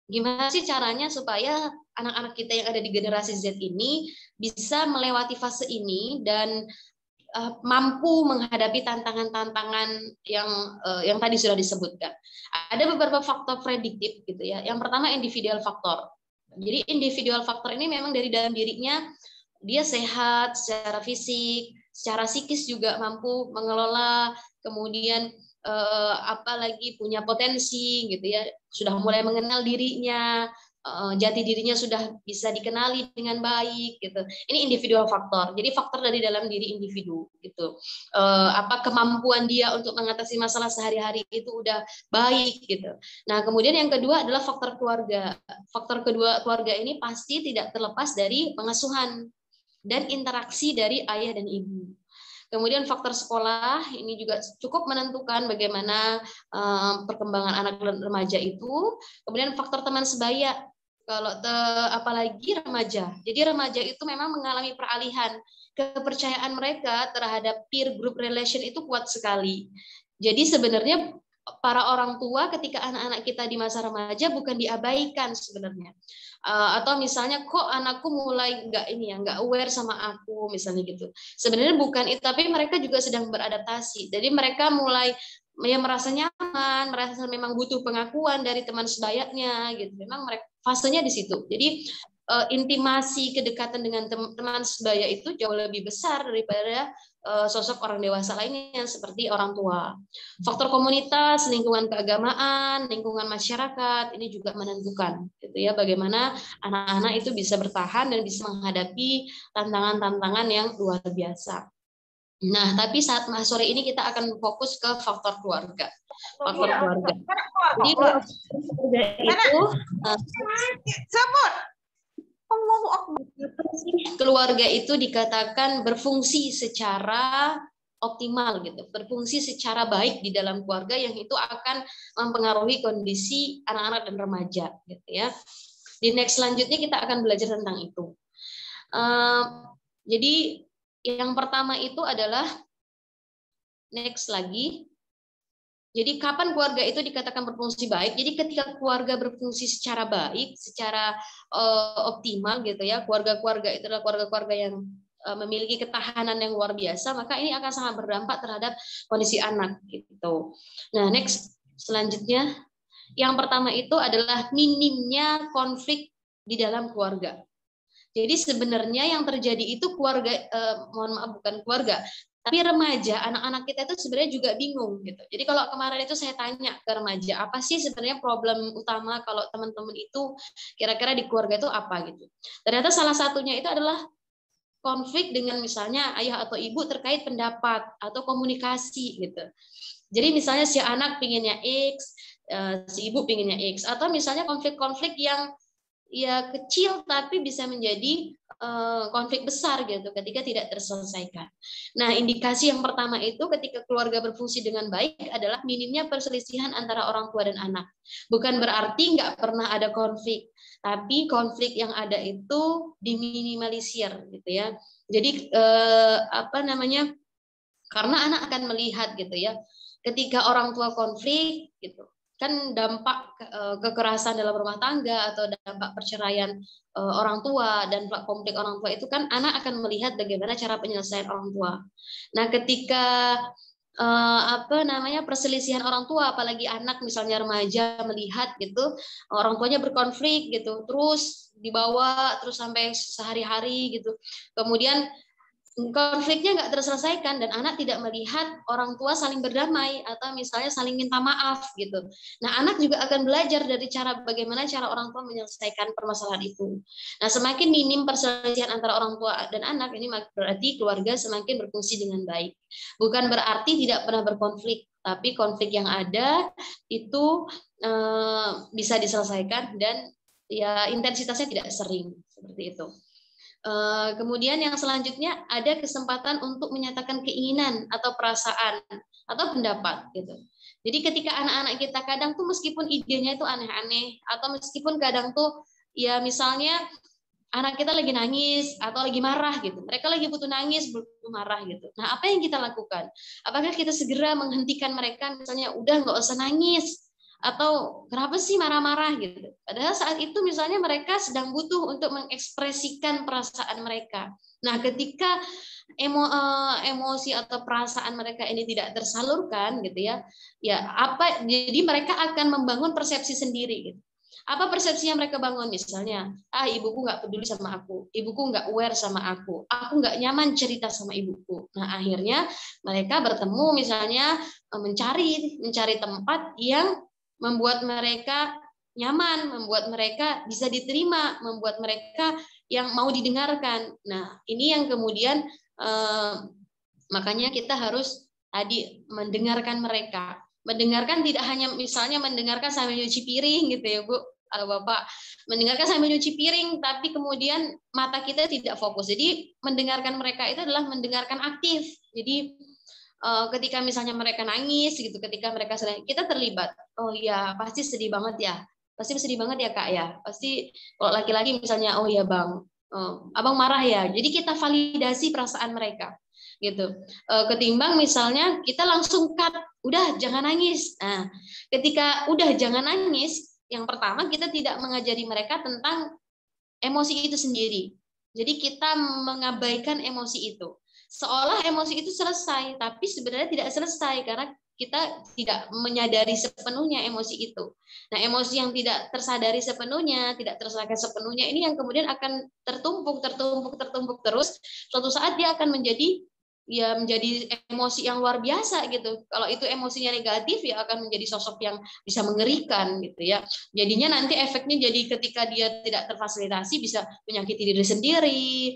gimana sih caranya supaya anak-anak kita yang ada di generasi Z ini bisa melewati fase ini dan mampu menghadapi tantangan-tantangan yang tadi sudah disebutkan. Ada beberapa faktor prediktif gitu ya. Yang pertama individual faktor. Jadi individual faktor ini memang dari dalam dirinya dia sehat secara fisik, secara psikis juga mampu mengelola, kemudian apalagi punya potensi gitu ya, sudah mulai mengenal dirinya, jati dirinya sudah bisa dikenali dengan baik gitu. Ini individual faktor. Jadi faktor dari dalam diri individu gitu. Apa kemampuan dia untuk mengatasi masalah sehari-hari itu udah baik gitu. Nah, kemudian yang kedua adalah faktor keluarga. Faktor kedua keluarga ini pasti tidak terlepas dari pengasuhan dan interaksi dari ayah dan ibu. Kemudian faktor sekolah ini juga cukup menentukan bagaimana perkembangan anak remaja itu. Kemudian faktor teman sebaya, kalau apalagi remaja. Jadi remaja itu memang mengalami peralihan. Kepercayaan mereka terhadap peer group relation itu kuat sekali. Jadi sebenarnya para orang tua ketika anak-anak kita di masa remaja bukan diabaikan sebenarnya. Atau misalnya kok anakku mulai nggak aware sama aku misalnya gitu. Sebenarnya bukan itu, tapi mereka juga sedang beradaptasi. Jadi mereka mulai merasa nyaman, merasa memang butuh pengakuan dari teman sebayanya gitu. Memang mereka fasenya di situ. Jadi intimasi kedekatan dengan teman sebaya itu jauh lebih besar daripada sosok orang dewasa lainnya seperti orang tua. Faktor komunitas, lingkungan keagamaan, lingkungan masyarakat ini juga menentukan gitu ya bagaimana anak-anak itu bisa bertahan dan bisa menghadapi tantangan-tantangan yang luar biasa. Nah, tapi saat sore ini kita akan fokus ke faktor keluarga. Faktor keluarga. Jadi keluarga itu keluarga itu dikatakan berfungsi secara optimal gitu, berfungsi secara baik di dalam keluarga yang itu akan mempengaruhi kondisi anak-anak dan remaja gitu ya. Di next selanjutnya kita akan belajar tentang itu. Jadi yang pertama itu adalah next lagi. Jadi kapan keluarga itu dikatakan berfungsi baik? Jadi ketika keluarga berfungsi secara baik, secara optimal gitu ya, keluarga-keluarga itu adalah keluarga-keluarga yang memiliki ketahanan yang luar biasa, maka ini akan sangat berdampak terhadap kondisi anak gitu. Nah, next selanjutnya, yang pertama itu adalah minimnya konflik di dalam keluarga. Jadi sebenarnya yang terjadi itu keluarga, mohon maaf bukan keluarga, tapi remaja, anak-anak kita itu sebenarnya juga bingung gitu. Jadi kalau kemarin itu saya tanya ke remaja, apa sih sebenarnya problem utama kalau teman-teman itu kira-kira di keluarga itu apa gitu. Ternyata salah satunya itu adalah konflik dengan misalnya ayah atau ibu terkait pendapat atau komunikasi gitu. Jadi misalnya si anak pinginnya X, si ibu pinginnya X, atau misalnya konflik-konflik yang ya kecil tapi bisa menjadi konflik besar gitu ketika tidak terselesaikan. Nah, indikasi yang pertama itu ketika keluarga berfungsi dengan baik adalah minimnya perselisihan antara orang tua dan anak. Bukan berarti nggak pernah ada konflik, tapi konflik yang ada itu diminimalisir gitu ya. Jadi karena anak akan melihat gitu ya, ketika orang tua konflik gitu, kan dampak kekerasan dalam rumah tangga atau dampak perceraian orang tua dan konflik orang tua itu kan anak akan melihat bagaimana cara penyelesaian orang tua. Nah, ketika perselisihan orang tua, apalagi anak misalnya remaja melihat gitu orang tuanya berkonflik gitu, terus dibawa terus sampai sehari-hari gitu, kemudian konfliknya nggak terselesaikan dan anak tidak melihat orang tua saling berdamai atau misalnya saling minta maaf gitu. Nah, anak juga akan belajar dari bagaimana cara orang tua menyelesaikan permasalahan itu. Nah, semakin minim perselisihan antara orang tua dan anak, ini berarti keluarga semakin berfungsi dengan baik. Bukan berarti tidak pernah berkonflik, tapi konflik yang ada itu bisa diselesaikan dan ya intensitasnya tidak sering seperti itu. Kemudian yang selanjutnya ada kesempatan untuk menyatakan keinginan atau perasaan atau pendapat gitu. Jadi ketika anak-anak kita kadang tuh meskipun idenya itu aneh-aneh atau meskipun kadang tuh ya misalnya anak kita lagi nangis atau lagi marah gitu. Mereka lagi butuh nangis, butuh marah gitu. Nah, apa yang kita lakukan? Apakah kita segera menghentikan mereka misalnya udah nggak usah nangis? Atau kenapa sih marah-marah gitu. Padahal saat itu misalnya mereka sedang butuh untuk mengekspresikan perasaan mereka. Nah, ketika emosi atau perasaan mereka ini tidak tersalurkan gitu ya, jadi mereka akan membangun persepsi sendiri gitu. Apa persepsi yang mereka bangun? Misalnya, ibuku nggak peduli sama aku, ibuku nggak aware sama aku nggak nyaman cerita sama ibuku. Nah, akhirnya mereka bertemu misalnya mencari tempat yang membuat mereka nyaman, membuat mereka bisa diterima, membuat mereka yang mau didengarkan. Nah, ini yang kemudian makanya kita harus tadi mendengarkan mereka. Mendengarkan tidak hanya misalnya mendengarkan sambil nyuci piring gitu ya Bu, kalau Bapak mendengarkan sambil nyuci piring, tapi kemudian mata kita tidak fokus. Jadi mendengarkan mereka itu adalah mendengarkan aktif. Jadi ketika misalnya mereka nangis gitu, ketika mereka sedang, kita terlibat. Oh iya, pasti sedih banget ya. Pasti sedih banget ya Kak ya. Pasti kalau laki-laki misalnya, oh ya Bang, Abang marah ya. Jadi kita validasi perasaan mereka gitu. Ketimbang misalnya kita langsung cut, udah jangan nangis. Nah, ketika udah jangan nangis, yang pertama kita tidak mengajari mereka tentang emosi itu sendiri. Jadi kita mengabaikan emosi itu. Seolah emosi itu selesai, tapi sebenarnya tidak selesai karena kita tidak menyadari sepenuhnya emosi itu. Nah, emosi yang tidak tersadari sepenuhnya, tidak terselesaikan sepenuhnya, ini yang kemudian akan tertumpuk terus. Suatu saat dia akan menjadi emosi yang luar biasa gitu. Kalau itu emosinya negatif ya akan menjadi sosok yang bisa mengerikan gitu ya. Jadinya nanti efeknya jadi ketika dia tidak terfasilitasi bisa menyakiti diri sendiri,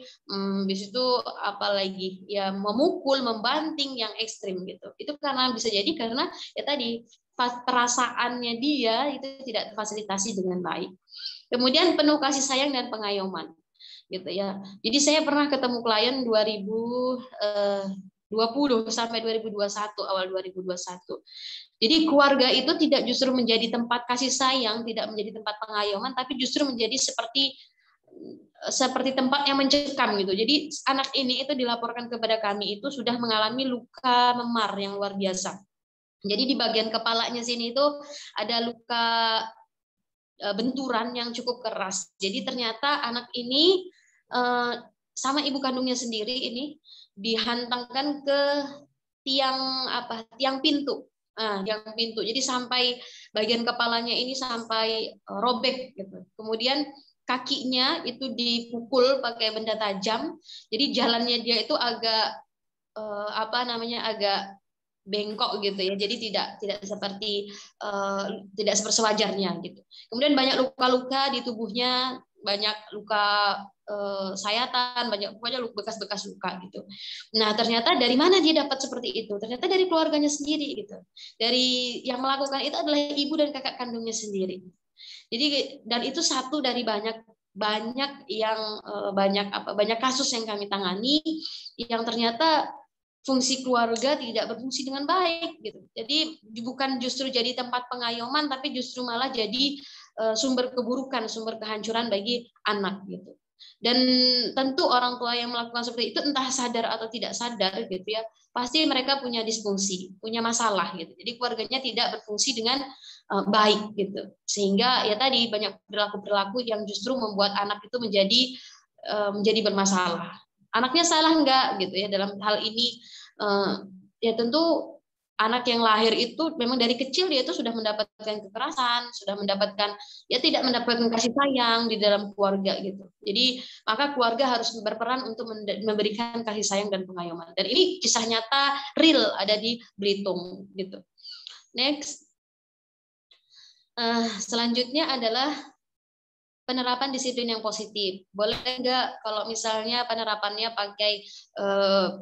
bis itu apalagi ya memukul, membanting yang ekstrim gitu. Itu karena bisa jadi karena ya tadi perasaannya dia itu tidak terfasilitasi dengan baik. Kemudian penuh kasih sayang dan pengayoman. Gitu ya. Jadi saya pernah ketemu klien 2020 sampai 2021, awal 2021. Jadi keluarga itu tidak justru menjadi tempat kasih sayang, tidak menjadi tempat pengayoman, tapi justru menjadi seperti tempat yang mencekam gitu. Jadi anak ini itu dilaporkan kepada kami itu sudah mengalami luka memar yang luar biasa. Jadi di bagian kepalanya sini itu ada luka benturan yang cukup keras. Jadi ternyata anak ini sama ibu kandungnya sendiri ini dihantangkan ke tiang pintu. Tiang pintu. Jadi sampai bagian kepalanya ini sampai robek gitu. Kemudian kakinya itu dipukul pakai benda tajam. Jadi jalannya dia itu agak agak bengkok gitu ya. Jadi tidak seperti sewajarnya gitu. Kemudian banyak luka-luka di tubuhnya, banyak luka sayatan, banyak bekas-bekas luka gitu. Nah, ternyata dari mana dia dapat seperti itu? Ternyata dari keluarganya sendiri gitu. Dari yang melakukan itu adalah ibu dan kakak kandungnya sendiri. Jadi dan itu satu dari banyak kasus yang kami tangani yang ternyata fungsi keluarga tidak berfungsi dengan baik gitu. Jadi bukan justru jadi tempat pengayoman, tapi justru malah jadi sumber keburukan, sumber kehancuran bagi anak gitu. Dan tentu orang tua yang melakukan seperti itu entah sadar atau tidak sadar gitu ya, pasti mereka punya disfungsi, punya masalah gitu. Jadi keluarganya tidak berfungsi dengan baik gitu. Sehingga ya tadi banyak perilaku-perilaku yang justru membuat anak itu menjadi bermasalah. Anaknya salah enggak gitu ya dalam hal ini, ya tentu anak yang lahir itu memang dari kecil dia itu sudah mendapatkan kekerasan, sudah mendapatkan tidak mendapatkan kasih sayang di dalam keluarga gitu. Jadi maka keluarga harus berperan untuk memberikan kasih sayang dan pengayoman. Dan ini kisah nyata real ada di Belitung gitu. Next. Selanjutnya adalah penerapan disiplin yang positif. Boleh enggak kalau misalnya penerapannya pakai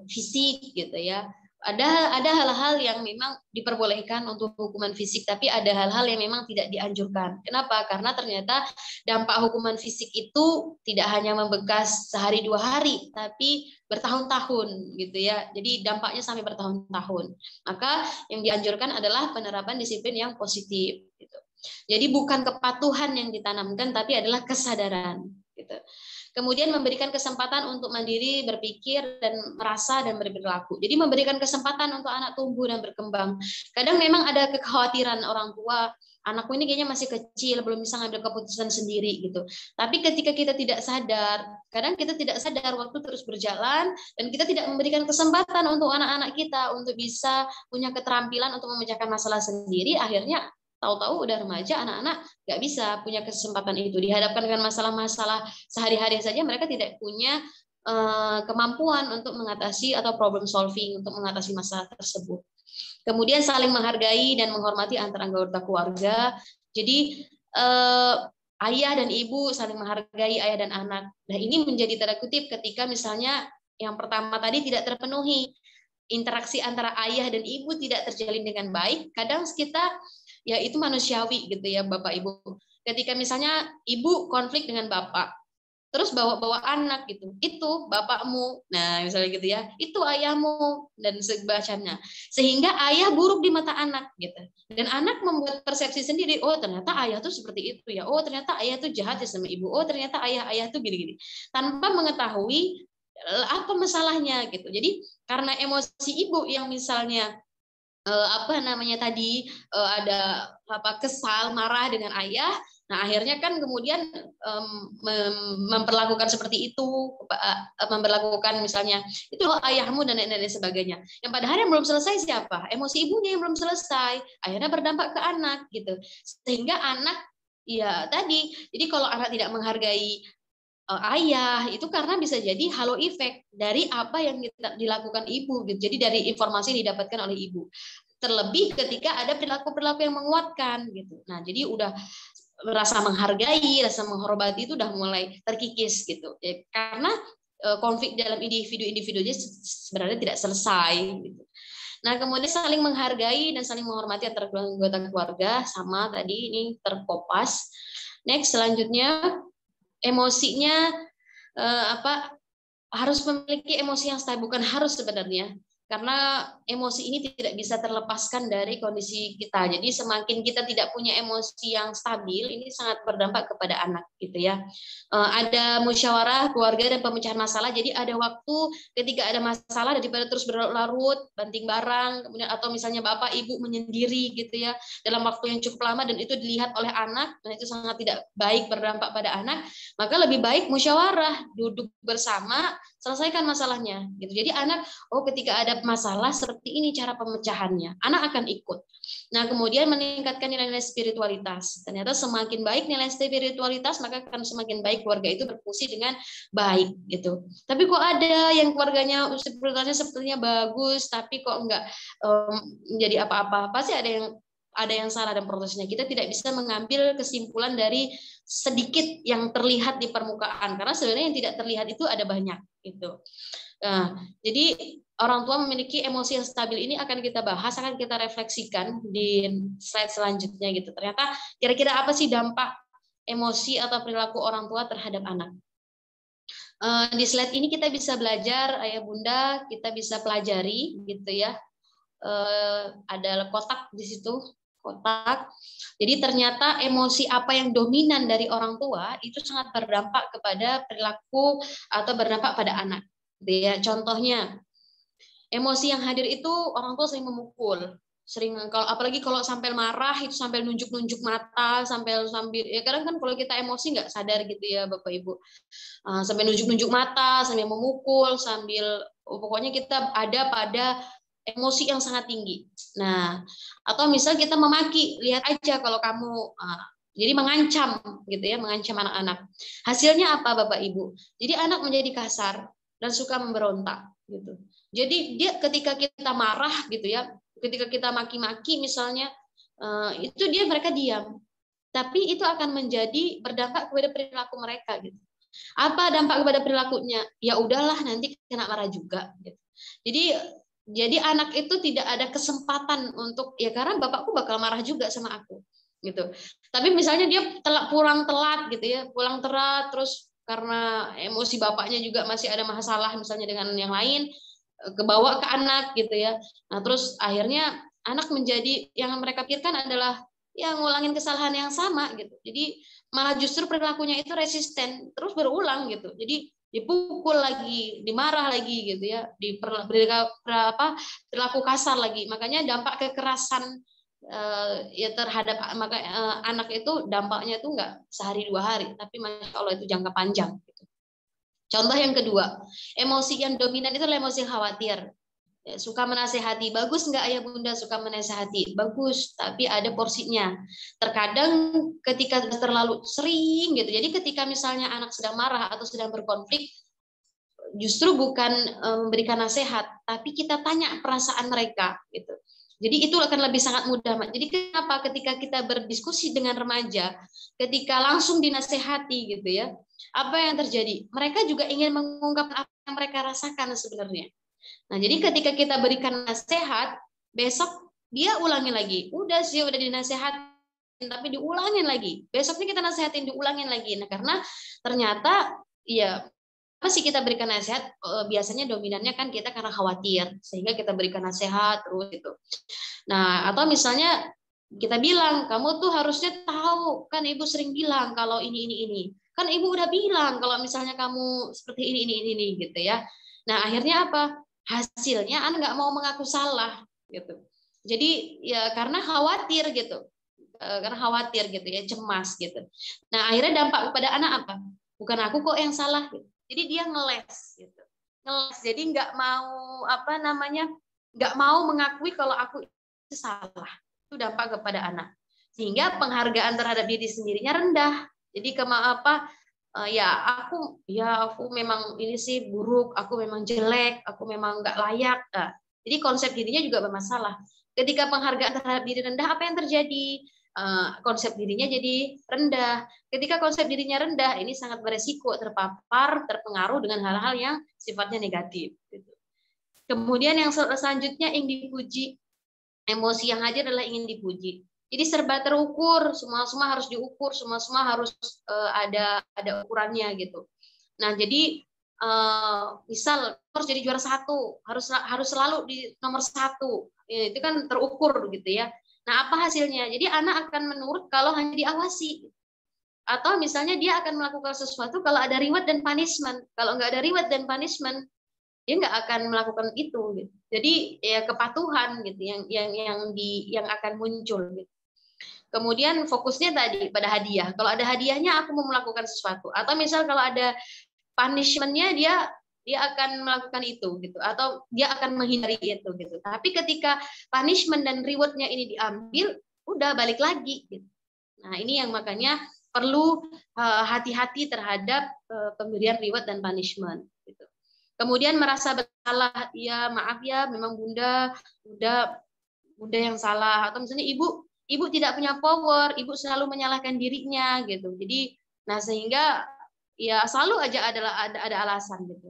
fisik gitu ya. Ada hal-hal yang memang diperbolehkan untuk hukuman fisik, tapi ada hal-hal yang memang tidak dianjurkan. Kenapa? Karena ternyata dampak hukuman fisik itu tidak hanya membekas sehari 2 hari, tapi bertahun-tahun gitu ya. Jadi dampaknya sampai bertahun-tahun. Maka yang dianjurkan adalah penerapan disiplin yang positif gitu. Jadi bukan kepatuhan yang ditanamkan, tapi adalah kesadaran. Gitu. Kemudian memberikan kesempatan untuk mandiri, berpikir, dan merasa, dan berperilaku. Jadi memberikan kesempatan untuk anak tumbuh dan berkembang. Kadang memang ada kekhawatiran orang tua, anakku ini kayaknya masih kecil, belum bisa ngambil keputusan sendiri gitu. Tapi ketika kita tidak sadar, kadang kita tidak sadar waktu terus berjalan, dan kita tidak memberikan kesempatan untuk anak-anak kita untuk bisa punya keterampilan untuk memecahkan masalah sendiri, akhirnya tahu-tahu udah remaja, anak-anak nggak bisa punya kesempatan itu. Dihadapkan dengan masalah-masalah sehari-hari saja, mereka tidak punya kemampuan untuk mengatasi atau problem solving untuk mengatasi masalah tersebut. Kemudian saling menghargai dan menghormati antar anggota keluarga. Jadi ayah dan ibu saling menghargai ayah dan anak. Nah, ini menjadi tanda kutip ketika misalnya yang pertama tadi tidak terpenuhi, interaksi antara ayah dan ibu tidak terjalin dengan baik. Kadang kita ya itu manusiawi gitu ya Bapak Ibu. Ketika misalnya ibu konflik dengan bapak, terus bawa-bawa anak gitu, itu bapakmu, nah misalnya gitu ya, itu ayahmu dan sebagainya, sehingga ayah buruk di mata anak gitu, dan anak membuat persepsi sendiri, oh ternyata ayah tuh seperti itu ya, oh ternyata ayah tuh jahat ya sama ibu, oh ternyata ayah tuh gini-gini, tanpa mengetahui apa masalahnya gitu. Jadi karena emosi ibu yang misalnya ada kesal, marah dengan ayah. Nah, akhirnya kan kemudian memperlakukan seperti itu, memperlakukan misalnya itu ayahmu dan lain-lain sebagainya. Yang padahal yang belum selesai siapa? Emosi ibunya yang belum selesai. Akhirnya berdampak ke anak gitu. Sehingga anak ya tadi, jadi kalau anak tidak menghargai ayah itu karena bisa jadi halo efek dari apa yang dilakukan ibu gitu. Jadi dari informasi yang didapatkan oleh ibu. Terlebih ketika ada perilaku-perilaku yang menguatkan gitu. Nah, jadi udah rasa menghargai, rasa menghormati itu udah mulai terkikis gitu. Ya, karena konflik dalam individu-individunya sebenarnya tidak selesai gitu. Nah, kemudian saling menghargai dan saling menghormati antar anggota keluarga sama tadi ini terkopas. Next, selanjutnya emosinya harus memiliki emosi yang stabil, bukan harus sebenarnya. Karena emosi ini tidak bisa terlepaskan dari kondisi kita. Jadi semakin kita tidak punya emosi yang stabil, ini sangat berdampak kepada anak, gitu ya. Ada musyawarah keluarga dan pemecahan masalah. Jadi ada waktu ketika ada masalah daripada terus berlarut, banting barang, kemudian atau misalnya bapak ibu menyendiri, gitu ya, dalam waktu yang cukup lama dan itu dilihat oleh anak, dan itu sangat tidak baik berdampak pada anak. Maka lebih baik musyawarah, duduk bersama, selesaikan masalahnya, gitu. Jadi anak, oh ketika ada masalah seperti ini cara pemecahannya, anak akan ikut. Nah, kemudian meningkatkan nilai-nilai spiritualitas. Ternyata semakin baik nilai spiritualitas, maka akan semakin baik keluarga itu berfungsi dengan baik gitu. Tapi kok ada yang keluarganya spiritualitasnya sepertinya bagus, tapi kok enggak menjadi apa-apa, pasti ada yang salah dalam prosesnya. Kita tidak bisa mengambil kesimpulan dari sedikit yang terlihat di permukaan, karena sebenarnya yang tidak terlihat itu ada banyak gitu. Nah, jadi orang tua memiliki emosi yang stabil ini akan kita bahas, akan kita refleksikan di slide selanjutnya gitu. Ternyata kira-kira apa sih dampak emosi atau perilaku orang tua terhadap anak? Di slide ini kita bisa belajar, ayah bunda, kita bisa pelajari gitu ya. Ada kotak di situ, kotak. Jadi ternyata emosi apa yang dominan dari orang tua itu sangat berdampak kepada perilaku atau berdampak pada anak. Ya, contohnya emosi yang hadir itu orang tua sering memukul, apalagi kalau sampai marah itu sampai nunjuk-nunjuk mata, sambil ya kadang kan kalau kita emosi nggak sadar gitu ya Bapak Ibu, sampai nunjuk-nunjuk mata, sambil memukul, pokoknya kita ada pada emosi yang sangat tinggi. Nah, atau misal kita memaki, lihat aja kalau kamu jadi mengancam gitu ya, mengancam anak-anak. Hasilnya apa Bapak Ibu? Jadi anak menjadi kasar dan suka memberontak gitu. Jadi dia ketika kita marah gitu ya, ketika kita maki-maki misalnya, itu mereka diam. Tapi itu akan menjadi berdampak kepada perilaku mereka gitu. Apa dampak kepada perilakunya? Ya udahlah nanti kena marah juga gitu. Jadi anak itu tidak ada kesempatan untuk ya karena bapakku bakal marah juga sama aku gitu. Tapi misalnya dia pulang telat gitu ya, pulang telat terus karena emosi bapaknya juga masih ada masalah misalnya dengan yang lain, kebawa ke anak gitu ya. Nah, terus akhirnya anak menjadi yang mereka pikirkan adalah yang ngulangin kesalahan yang sama gitu. Jadi malah justru perilakunya itu resisten, terus berulang gitu. Jadi dipukul lagi, dimarah lagi gitu ya, perilaku kasar lagi. Makanya dampak kekerasan ya terhadap anak itu dampaknya itu enggak sehari 2 hari, tapi Masya Allah itu jangka panjang gitu. Contoh yang kedua, emosi yang dominan itu adalah emosi khawatir Suka menasehati, bagus nggak ayah bunda suka menasehati? Bagus, tapi ada porsinya. Terkadang ketika terlalu sering gitu, jadi ketika misalnya anak sedang marah atau sedang berkonflik, justru bukan memberikan nasihat, tapi kita tanya perasaan mereka gitu. Jadi itu akan lebih sangat mudah. Jadi kenapa ketika kita berdiskusi dengan remaja, ketika langsung dinasehati gitu ya, apa yang terjadi? Mereka juga ingin mengungkapkan apa yang mereka rasakan sebenarnya. Nah, jadi ketika kita berikan nasihat, besok dia ulangi lagi. Udah sih, udah dinasehatin, tapi diulangin lagi. Besoknya kita nasehatin, diulangin lagi. Nah, karena ternyata ya apa sih kita berikan nasihat? Biasanya dominannya kan kita karena khawatir, sehingga kita berikan nasihat terus gitu. Nah, atau misalnya kita bilang, kamu tuh harusnya tahu, kan ibu sering bilang kalau ini. Kan ibu udah bilang kalau misalnya kamu seperti ini gitu ya. Nah, akhirnya apa? Hasilnya anak nggak mau mengaku salah gitu. Jadi ya karena khawatir gitu. Karena khawatir gitu ya, cemas gitu. Nah, akhirnya dampak kepada anak apa? Bukan aku kok yang salah gitu. Jadi dia ngeles gitu. Ngeles. Jadi nggak mau nggak mau mengakui kalau aku itu salah. Itu dampak kepada anak. Sehingga penghargaan terhadap diri sendirinya rendah. Jadi aku memang ini sih buruk, aku memang jelek, aku memang nggak layak. Nah, jadi konsep dirinya juga bermasalah. Ketika penghargaan terhadap diri rendah, apa yang terjadi? Konsep dirinya jadi rendah. Ketika konsep dirinya rendah, ini sangat beresiko terpengaruh dengan hal-hal yang sifatnya negatif. Kemudian yang selanjutnya ingin dipuji. Emosi yang hadir adalah ingin dipuji. Jadi serba terukur, semua harus diukur, semua harus ada ukurannya gitu. Nah, jadi misal harus jadi juara 1, harus selalu di nomor 1. Itu kan terukur gitu ya. Nah, apa hasilnya? Jadi anak akan menurut kalau hanya diawasi. Atau misalnya dia akan melakukan sesuatu kalau ada reward dan punishment. Kalau nggak ada reward dan punishment, dia nggak akan melakukan itu. Gitu. Jadi ya kepatuhan gitu yang akan muncul. Gitu. Kemudian fokusnya tadi pada hadiah. Kalau ada hadiahnya, aku mau melakukan sesuatu. Atau misal kalau ada punishment-nya, dia akan melakukan itu gitu, atau dia akan menghindari itu gitu. Tapi ketika punishment dan reward-nya ini diambil, udah balik lagi gitu. Nah, ini yang makanya perlu hati-hati terhadap pemberian reward dan punishment gitu. Kemudian merasa bersalah, ya maaf ya, memang bunda yang salah, atau misalnya ibu tidak punya power, ibu selalu menyalahkan dirinya gitu. Jadi sehingga ya selalu aja ada alasan gitu.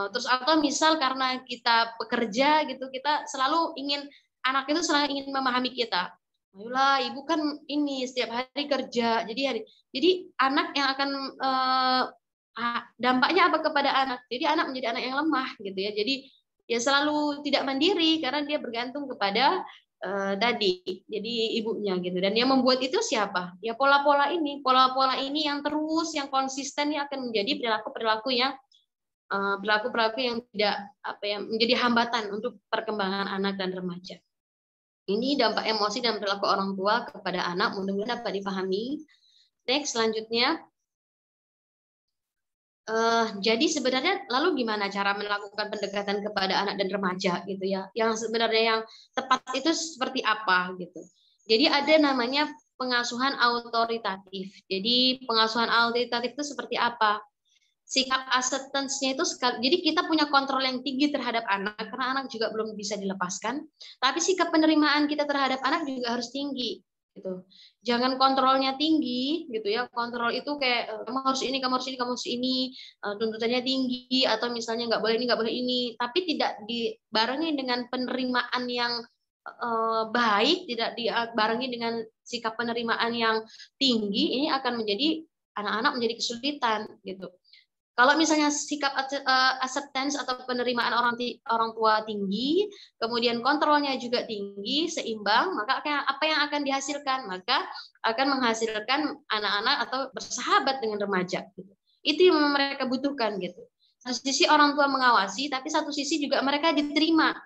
Terus atau misal karena kita bekerja gitu, kita selalu anak itu selalu ingin memahami kita. Ayolah, ibu kan ini setiap hari kerja, jadi anak yang akan dampaknya apa kepada anak? Jadi anak menjadi anak yang lemah gitu ya. Jadi ya selalu tidak mandiri karena dia bergantung kepada tadi, jadi ibunya gitu. Dan yang membuat itu siapa? Ya pola-pola ini yang terus, yang konsisten ini akan menjadi perilaku-perilaku yang tidak menjadi hambatan untuk perkembangan anak dan remaja. Ini dampak emosi dan perilaku orang tua kepada anak, mudah-mudahan dapat dipahami. Next, selanjutnya. Jadi sebenarnya lalu gimana cara melakukan pendekatan kepada anak dan remaja gitu ya? Yang sebenarnya yang tepat itu seperti apa gitu? Jadi ada namanya pengasuhan autoritatif. Jadi pengasuhan autoritatif itu seperti apa? Sikap acceptance-nya itu jadi kita punya kontrol yang tinggi terhadap anak karena anak juga belum bisa dilepaskan. Tapi sikap penerimaan kita terhadap anak juga harus tinggi. Gitu. Jangan kontrolnya tinggi gitu ya. Kontrol itu kayak kamu harus ini, kamu harus ini, tuntutannya tinggi atau misalnya nggak boleh ini, tapi tidak dibarengi dengan penerimaan yang baik, tidak dibarengi dengan sikap penerimaan yang tinggi, ini akan menjadi anak-anak menjadi kesulitan gitu. Kalau misalnya sikap acceptance atau penerimaan orang tua tinggi, kemudian kontrolnya juga tinggi, seimbang, maka apa yang akan dihasilkan? Maka akan menghasilkan anak-anak atau bersahabat dengan remaja. Itu yang mereka butuhkan gitu. Satu sisi orang tua mengawasi, tapi satu sisi juga mereka diterima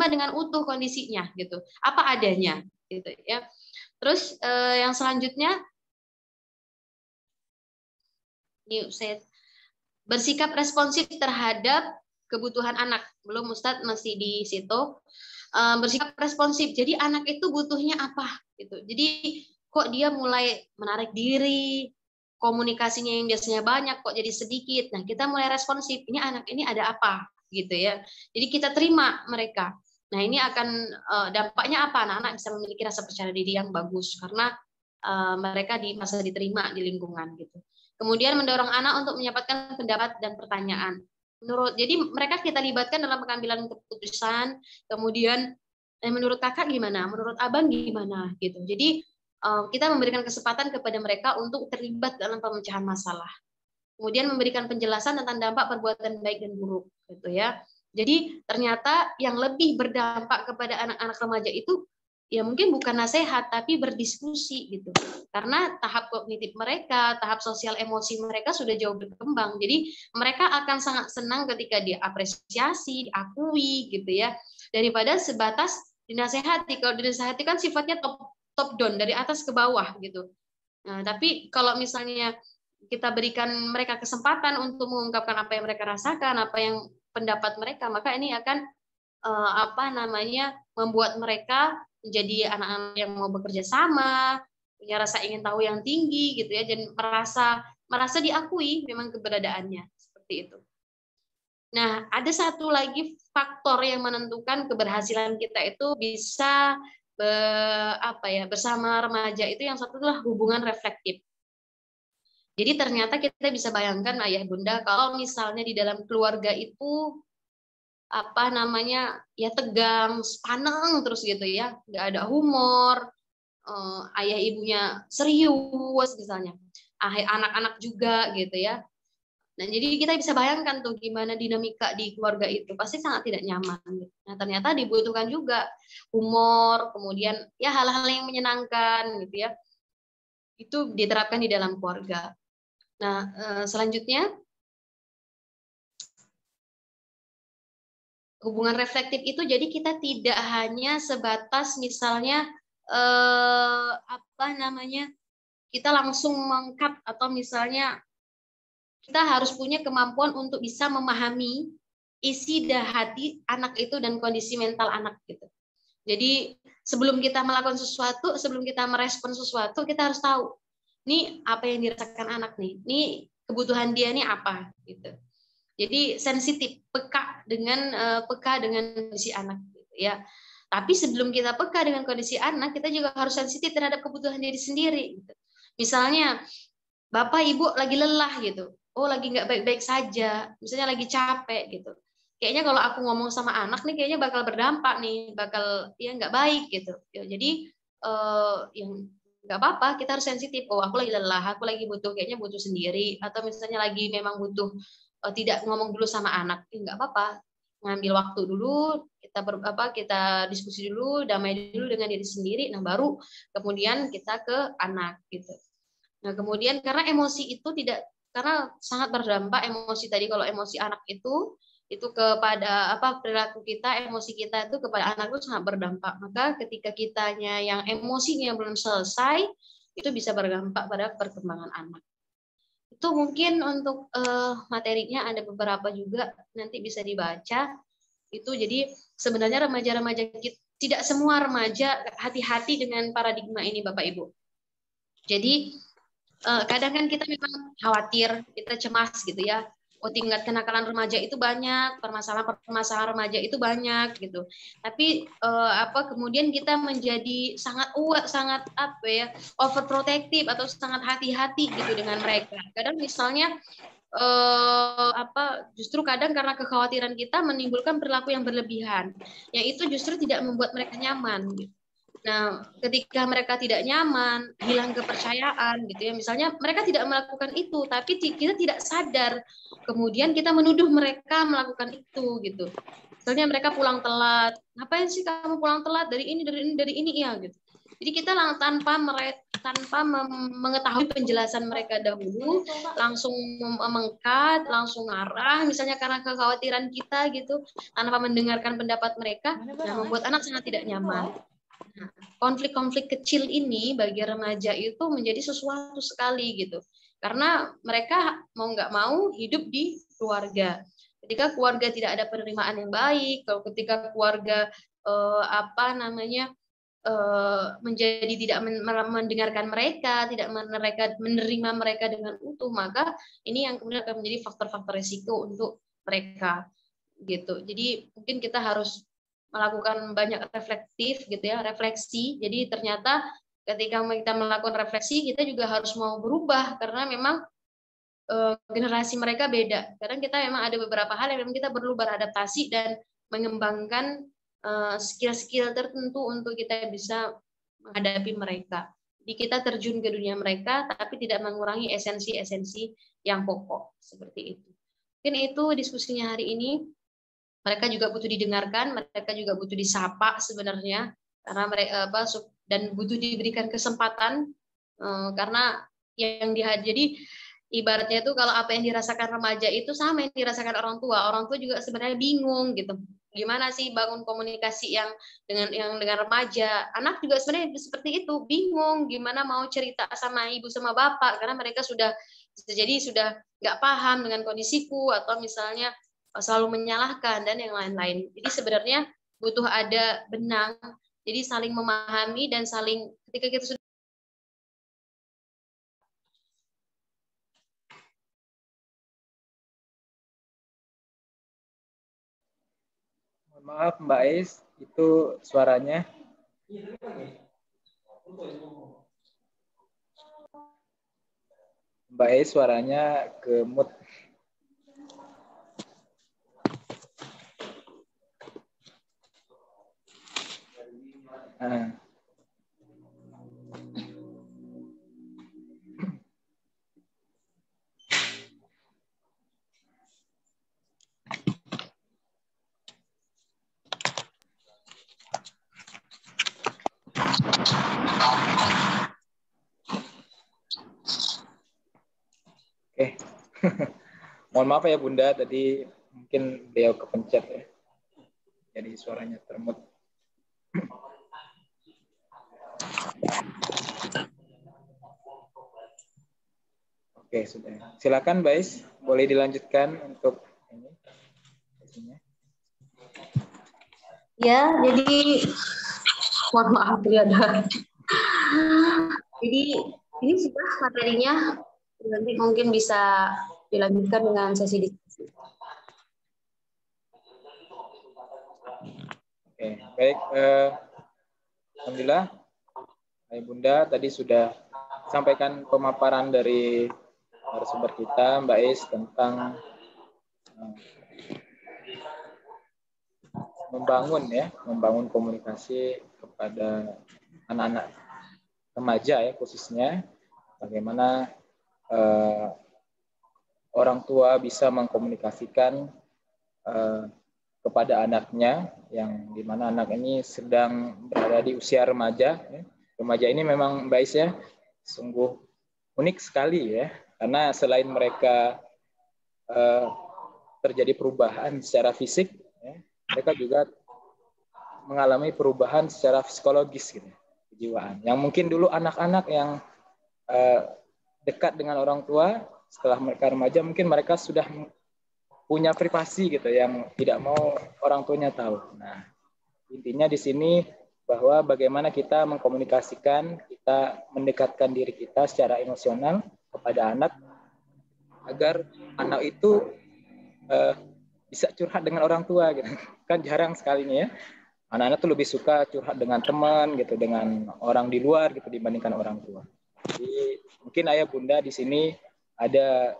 dengan utuh kondisinya gitu, apa adanya gitu ya. Terus yang selanjutnya, bersikap responsif terhadap kebutuhan anak. Belum Ustadz, masih di situ. Bersikap responsif. Jadi anak itu butuhnya apa gitu. Jadi kok dia mulai menarik diri, komunikasinya yang biasanya banyak kok jadi sedikit. Nah, kita mulai responsif. Ini anak ini ada apa gitu ya. Jadi kita terima mereka. Nah, ini akan dampaknya apa? Anak-anak bisa memiliki rasa percaya diri yang bagus karena mereka merasa diterima di lingkungan gitu. Kemudian mendorong anak untuk menyampaikan pendapat dan pertanyaan. Jadi mereka kita libatkan dalam pengambilan keputusan. Kemudian menurut kakak gimana? Menurut abang gimana? Gitu. Jadi kita memberikan kesempatan kepada mereka untuk terlibat dalam pemecahan masalah. Kemudian memberikan penjelasan tentang dampak perbuatan baik dan buruk, gitu ya. Jadi ternyata yang lebih berdampak kepada anak-anak remaja itu ya mungkin bukan nasihat tapi berdiskusi gitu. Karena tahap kognitif mereka, tahap sosial emosi mereka sudah jauh berkembang. Jadi mereka akan sangat senang ketika diapresiasi, diakui gitu ya. Daripada sebatas dinasehati. Kalau dinasehati kan sifatnya top down dari atas ke bawah gitu. Nah, tapi kalau misalnya kita berikan mereka kesempatan untuk mengungkapkan apa yang mereka rasakan, apa yang pendapat mereka, maka ini akan membuat mereka menjadi anak-anak yang mau bekerja sama, punya rasa ingin tahu yang tinggi gitu ya, dan merasa diakui memang keberadaannya seperti itu. Nah, ada satu lagi faktor yang menentukan keberhasilan kita itu bisa bersama remaja itu, yang satu adalah hubungan reflektif. Jadi ternyata kita bisa bayangkan ayah bunda kalau misalnya di dalam keluarga itu ya tegang, paneng terus gitu ya, nggak ada humor, ayah ibunya serius misalnya, anak-anak juga gitu ya. Nah, jadi kita bisa bayangkan tuh gimana dinamika di keluarga itu, pasti sangat tidak nyaman. Nah, ternyata dibutuhkan juga humor, kemudian ya hal-hal yang menyenangkan gitu ya. Itu diterapkan di dalam keluarga. Nah, selanjutnya hubungan reflektif itu jadi kita tidak hanya sebatas misalnya kita langsung meng-cut atau misalnya kita harus punya kemampuan untuk bisa memahami isi dan hati anak itu dan kondisi mental anak gitu. Jadi sebelum kita melakukan sesuatu, sebelum kita merespon sesuatu, kita harus tahu nih apa yang dirasakan anak nih. Nih kebutuhan dia nih apa gitu. Jadi sensitif, peka dengan kondisi anak gitu ya. Tapi sebelum kita peka dengan kondisi anak, kita juga harus sensitif terhadap kebutuhan diri sendiri gitu. Misalnya Bapak Ibu lagi lelah gitu. Oh, lagi nggak baik-baik saja, misalnya lagi capek gitu. Kayaknya kalau aku ngomong sama anak nih, kayaknya bakal berdampak nih, bakal ya nggak baik gitu. Ya, jadi yang nggak apa-apa, kita harus sensitif. Oh, aku lagi lelah, aku lagi kayaknya butuh sendiri, atau misalnya lagi memang butuh tidak ngomong dulu sama anak, nggak apa-apa. Ngambil waktu dulu, kita diskusi dulu, damai dulu dengan diri sendiri. Nah, baru kemudian kita ke anak gitu. Nah, kemudian karena emosi itu karena sangat berdampak emosi tadi, kalau emosi anak itu kepada perilaku kita, emosi kita itu kepada anak itu sangat berdampak. Maka ketika kitanya yang emosinya belum selesai, itu bisa berdampak pada perkembangan anak. Itu mungkin untuk materinya ada beberapa juga, nanti bisa dibaca. Itu jadi sebenarnya remaja-remaja, tidak semua remaja, hati-hati dengan paradigma ini Bapak Ibu. Jadi kadang kan kita memang khawatir, kita cemas gitu ya. Oh, tingkat kenakalan remaja itu banyak, permasalahan remaja itu banyak gitu. Tapi kemudian kita menjadi sangat overprotective atau sangat hati-hati gitu dengan mereka. Kadang misalnya justru kadang karena kekhawatiran kita menimbulkan perilaku yang berlebihan, yang itu justru tidak membuat mereka nyaman gitu. Nah, ketika mereka tidak nyaman, hilang kepercayaan gitu ya. Misalnya mereka tidak melakukan itu, tapi kita tidak sadar. Kemudian kita menuduh mereka melakukan itu gitu. Misalnya mereka pulang telat. Ngapain sih kamu pulang telat? Dari ini ya gitu. Jadi kita tanpa mengetahui penjelasan mereka dahulu, langsung mengkat, langsung ngarah, misalnya karena kekhawatiran kita gitu, tanpa mendengarkan pendapat mereka, membuat anak sangat tidak nyaman. Nah, konflik-konflik kecil ini bagi remaja itu menjadi sesuatu sekali gitu, karena mereka mau nggak mau hidup di keluarga. Ketika keluarga tidak ada penerimaan yang baik, kalau ketika keluarga menjadi tidak mendengarkan mereka, tidak menerima mereka dengan utuh, maka ini yang kemudian akan menjadi faktor-faktor resiko untuk mereka gitu. Jadi mungkin kita harus melakukan banyak reflektif gitu ya, refleksi. Jadi ternyata ketika kita melakukan refleksi, kita juga harus mau berubah karena memang generasi mereka beda. Kadang kita memang ada beberapa hal yang memang kita perlu beradaptasi dan mengembangkan skill-skill tertentu untuk kita bisa menghadapi mereka. Jadi kita terjun ke dunia mereka, tapi tidak mengurangi esensi-esensi yang pokok seperti itu. Mungkin itu diskusinya hari ini. Mereka juga butuh didengarkan, mereka juga butuh disapa sebenarnya, karena mereka dan butuh diberikan kesempatan karena yang jadi ibaratnya itu kalau apa yang dirasakan remaja itu sama yang dirasakan orang tua juga sebenarnya bingung gitu. Gimana sih bangun komunikasi yang dengan remaja? Anak juga sebenarnya seperti itu, bingung gimana mau cerita sama ibu sama bapak karena mereka sudah nggak paham dengan kondisiku atau misalnya selalu menyalahkan dan yang lain-lain. Jadi sebenarnya butuh ada benang, jadi saling memahami dan saling ketika kita sudah Maaf Mbak Ais, itu suaranya. Mbak Ais suaranya ke mute. Oke. Mohon maaf ya Bunda, tadi mungkin beliau kepencet ya. Jadi suaranya termut. Oke, sudah. Silakan Mbak Is, boleh dilanjutkan untuk ini. Ya, jadi mohon maaf ya. Jadi ini sudah materinya, nanti mungkin bisa dilanjutkan dengan sesi diskusi. Oke, baik. Alhamdulillah, Bunda tadi sudah sampaikan pemaparan dari narasumber kita, Mbak Is, tentang membangun komunikasi kepada anak-anak remaja ya khususnya, bagaimana orang tua bisa mengkomunikasikan kepada anaknya, yang dimana anak ini sedang berada di usia remaja. Remaja ini memang Mbak Is ya, sungguh unik sekali ya, karena selain mereka terjadi perubahan secara fisik, ya, mereka juga mengalami perubahan secara psikologis gitu, kejiwaan. Yang mungkin dulu anak-anak yang dekat dengan orang tua, setelah mereka remaja mungkin mereka sudah punya privasi gitu yang tidak mau orang tuanya tahu. Nah, intinya di sini bahwa bagaimana kita mengkomunikasikan, kita mendekatkan diri kita secara emosional kepada anak agar anak itu bisa curhat dengan orang tua gitu. Kan jarang sekali nih ya. Anak-anak tuh lebih suka curhat dengan teman gitu, dengan orang di luar gitu dibandingkan orang tua. Jadi mungkin Ayah Bunda di sini ada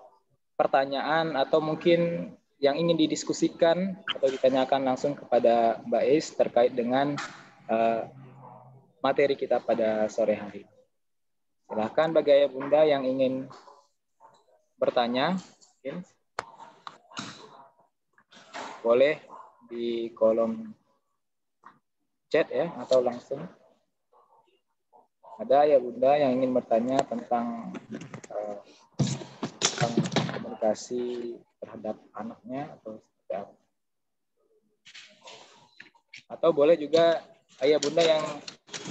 pertanyaan atau mungkin yang ingin didiskusikan atau ditanyakan langsung kepada Mbak Is terkait dengan materi kita pada sore hari. Silakan bagi Ayah Bunda yang ingin bertanya, mungkin boleh di kolom chat ya, atau langsung. Ada ya Bunda yang ingin bertanya tentang komunikasi terhadap anaknya atau seperti apa? Atau boleh juga Ayah Bunda yang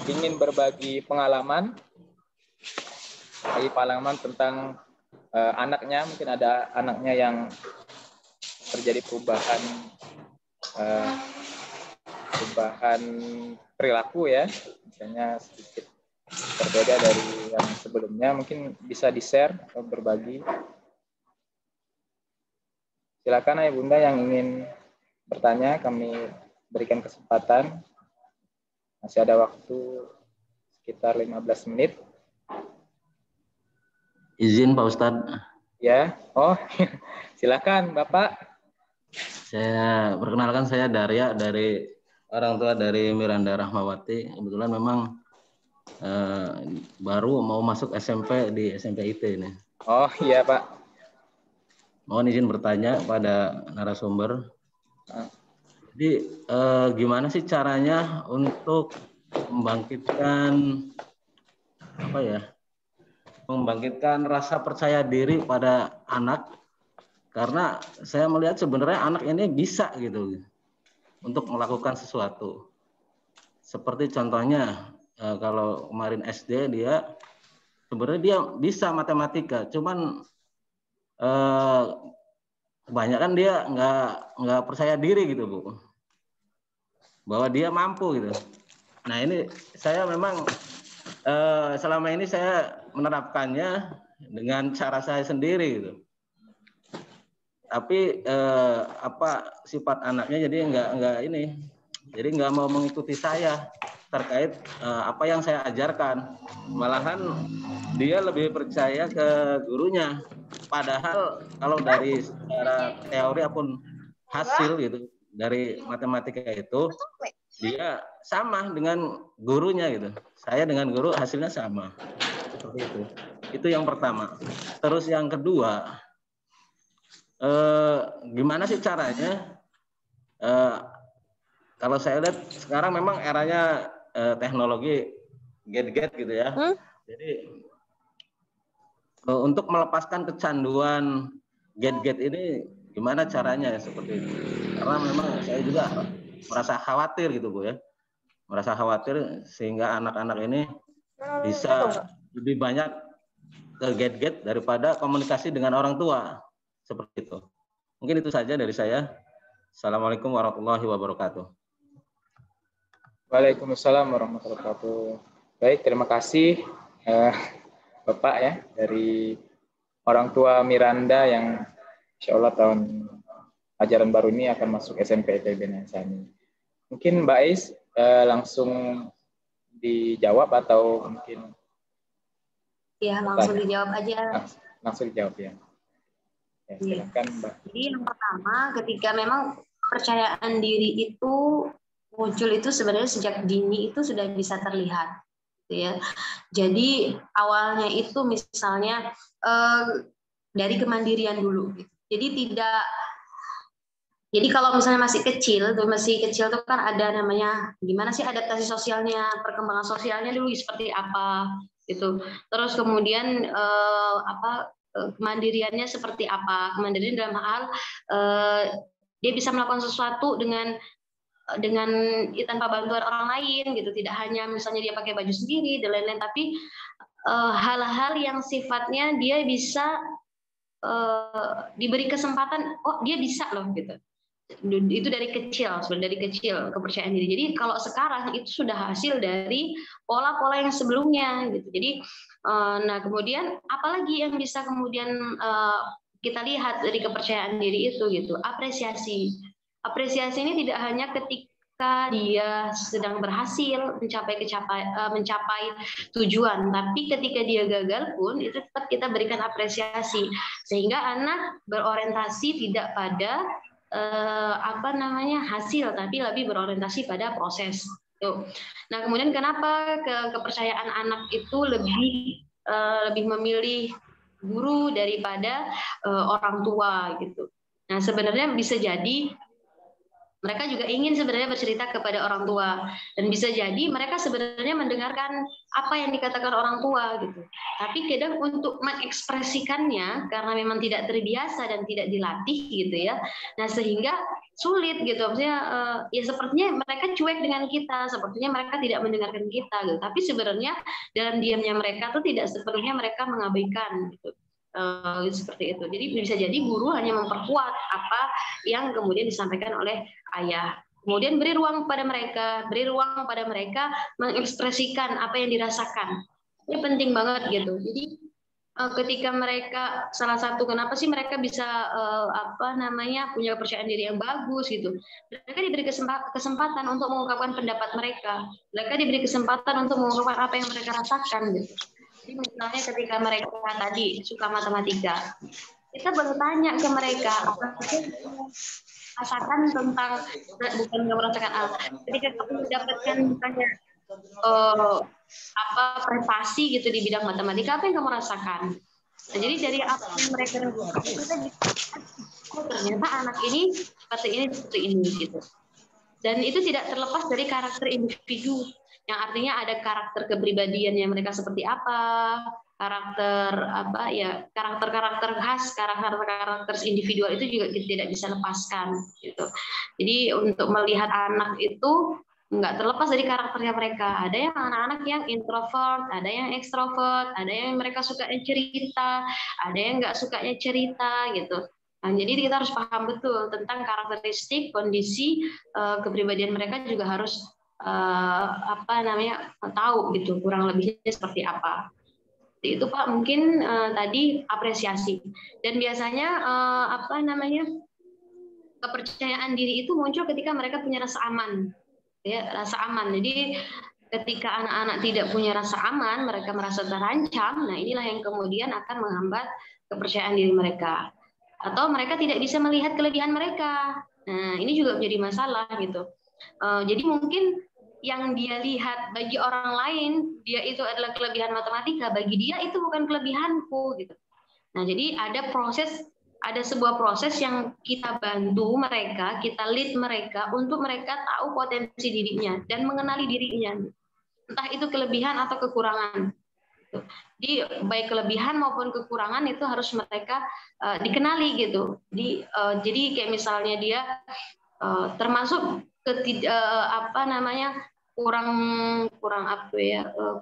ingin berbagi pengalaman tentang anaknya, mungkin ada anaknya yang terjadi perubahan perilaku ya, misalnya sedikit berbeda dari yang sebelumnya, mungkin bisa di-share atau berbagi. Silakan ayah bunda yang ingin bertanya, kami berikan kesempatan. Masih ada waktu sekitar 15 menit. Izin Pak Ustadz. Ya, oh silakan Bapak. Saya perkenalkan, saya Darya, dari orang tua dari Miranda Rahmawati. Kebetulan memang baru mau masuk SMP di SMP IT ini. Oh iya Pak. Mohon izin bertanya pada narasumber. Jadi gimana sih caranya untuk membangkitkan membangkitkan rasa percaya diri pada anak, karena saya melihat sebenarnya anak ini bisa gitu untuk melakukan sesuatu. Seperti contohnya kalau kemarin SD dia sebenarnya dia bisa matematika, cuman kebanyakan dia nggak percaya diri gitu Bu, bahwa dia mampu gitu. Nah ini saya memang selama ini saya menerapkannya dengan cara saya sendiri gitu. Tapi sifat anaknya jadi jadi nggak mau mengikuti saya terkait apa yang saya ajarkan. Malahan dia lebih percaya ke gurunya. Padahal kalau dari secara teori apun hasil gitu dari matematika itu dia sama dengan gurunya gitu. Saya dengan guru hasilnya sama. Seperti itu. Itu yang pertama. Terus yang kedua, gimana sih caranya? Kalau saya lihat sekarang memang eranya teknologi gadget gitu ya. Jadi untuk melepaskan kecanduan gadget ini gimana caranya seperti itu? Karena memang saya juga merasa khawatir gitu Bu ya. Merasa khawatir sehingga anak-anak ini bisa lebih banyak ke gadget daripada komunikasi dengan orang tua. Seperti itu. Mungkin itu saja dari saya. Assalamualaikum warahmatullahi wabarakatuh. Waalaikumsalam warahmatullahi wabarakatuh. Baik, terima kasih Bapak ya dari orang tua Miranda yang insya Allah tahun ajaran baru ini akan masuk SMP ITB Nansani. Mungkin Mbak Ais langsung dijawab atau mungkin? Ya, langsung dijawab aja. Langsung dijawab ya. Ya, silakan Mbak. Jadi yang pertama, ketika memang kepercayaan diri itu muncul itu sebenarnya sejak dini itu sudah bisa terlihat. Ya. Jadi awalnya itu misalnya dari kemandirian dulu. Jadi kalau misalnya masih kecil tuh kan ada namanya gimana sih adaptasi sosialnya, perkembangan sosialnya dulu seperti apa gitu. Terus kemudian kemandiriannya seperti apa? Kemandirian dalam hal dia bisa melakukan sesuatu dengan tanpa bantuan orang lain gitu, tidak hanya misalnya dia pakai baju sendiri dan lain-lain, tapi hal-hal yang sifatnya dia bisa diberi kesempatan, oh dia bisa loh gitu. Itu dari kecil, sebenarnya dari kecil kepercayaan diri. Jadi kalau sekarang itu sudah hasil dari pola-pola yang sebelumnya gitu. Jadi nah kemudian apalagi yang bisa kemudian kita lihat dari kepercayaan diri itu gitu, apresiasi. Apresiasi ini tidak hanya ketika dia sedang berhasil mencapai tujuan, tapi ketika dia gagal pun itu tetap kita berikan apresiasi sehingga anak berorientasi tidak pada hasil, tapi lebih berorientasi pada proses. Nah kemudian kenapa kepercayaan anak itu lebih memilih guru daripada orang tua gitu. Nah sebenarnya bisa jadi mereka juga ingin sebenarnya bercerita kepada orang tua, dan bisa jadi mereka sebenarnya mendengarkan apa yang dikatakan orang tua gitu. Tapi kadang untuk mengekspresikannya karena memang tidak terbiasa dan tidak dilatih gitu ya. Nah sehingga sulit gitu. Maksudnya ya sepertinya mereka cuek dengan kita, sepertinya mereka tidak mendengarkan kita gitu. Tapi sebenarnya dalam diamnya mereka tuh tidak sepenuhnya mereka mengabaikan gitu. Seperti itu. Jadi bisa jadi guru hanya memperkuat apa yang kemudian disampaikan oleh ayah. Kemudian beri ruang pada mereka mengekspresikan apa yang dirasakan. Ini penting banget gitu. Jadi ketika mereka, salah satu kenapa sih mereka bisa punya kepercayaan diri yang bagus gitu, mereka diberi kesempatan untuk mengungkapkan pendapat mereka, mereka diberi kesempatan untuk mengungkapkan apa yang mereka rasakan gitu. Jadi misalnya ketika mereka tadi suka matematika, kita boleh tanya ke mereka apa sih rasakan tentang, bukan merasakan ketika kamu mendapatkan misalnya prestasi gitu di bidang matematika, apa yang kamu rasakan? Nah, jadi dari apa yang mereka rasakan, ternyata anak ini seperti ini gitu. Dan itu tidak terlepas dari karakter individu, yang artinya ada karakter kepribadian yang mereka seperti apa, karakter khas, karakter individual itu juga tidak bisa lepaskan gitu. Jadi untuk melihat anak itu nggak terlepas dari karakternya mereka. Ada yang anak-anak yang introvert, ada yang ekstrovert, ada yang mereka sukanya cerita, ada yang nggak sukanya cerita gitu. Nah, jadi kita harus paham betul tentang karakteristik, kondisi, kepribadian mereka juga harus tahu gitu kurang lebihnya seperti apa. Itu Pak mungkin tadi apresiasi. Dan biasanya kepercayaan diri itu muncul ketika mereka punya rasa aman. Ya, rasa aman. Jadi ketika anak-anak tidak punya rasa aman, mereka merasa terancam. Nah, inilah yang kemudian akan menghambat kepercayaan diri mereka. Atau mereka tidak bisa melihat kelebihan mereka. Nah, ini juga menjadi masalah gitu. Jadi mungkin yang dia lihat bagi orang lain, dia itu adalah kelebihan matematika, bagi dia itu bukan kelebihanku gitu. Nah, jadi ada sebuah proses yang kita bantu mereka, kita lead mereka untuk mereka tahu potensi dirinya dan mengenali dirinya. Entah itu kelebihan atau kekurangan. Jadi baik kelebihan maupun kekurangan itu harus mereka dikenali gitu. Jadi kayak misalnya dia termasuk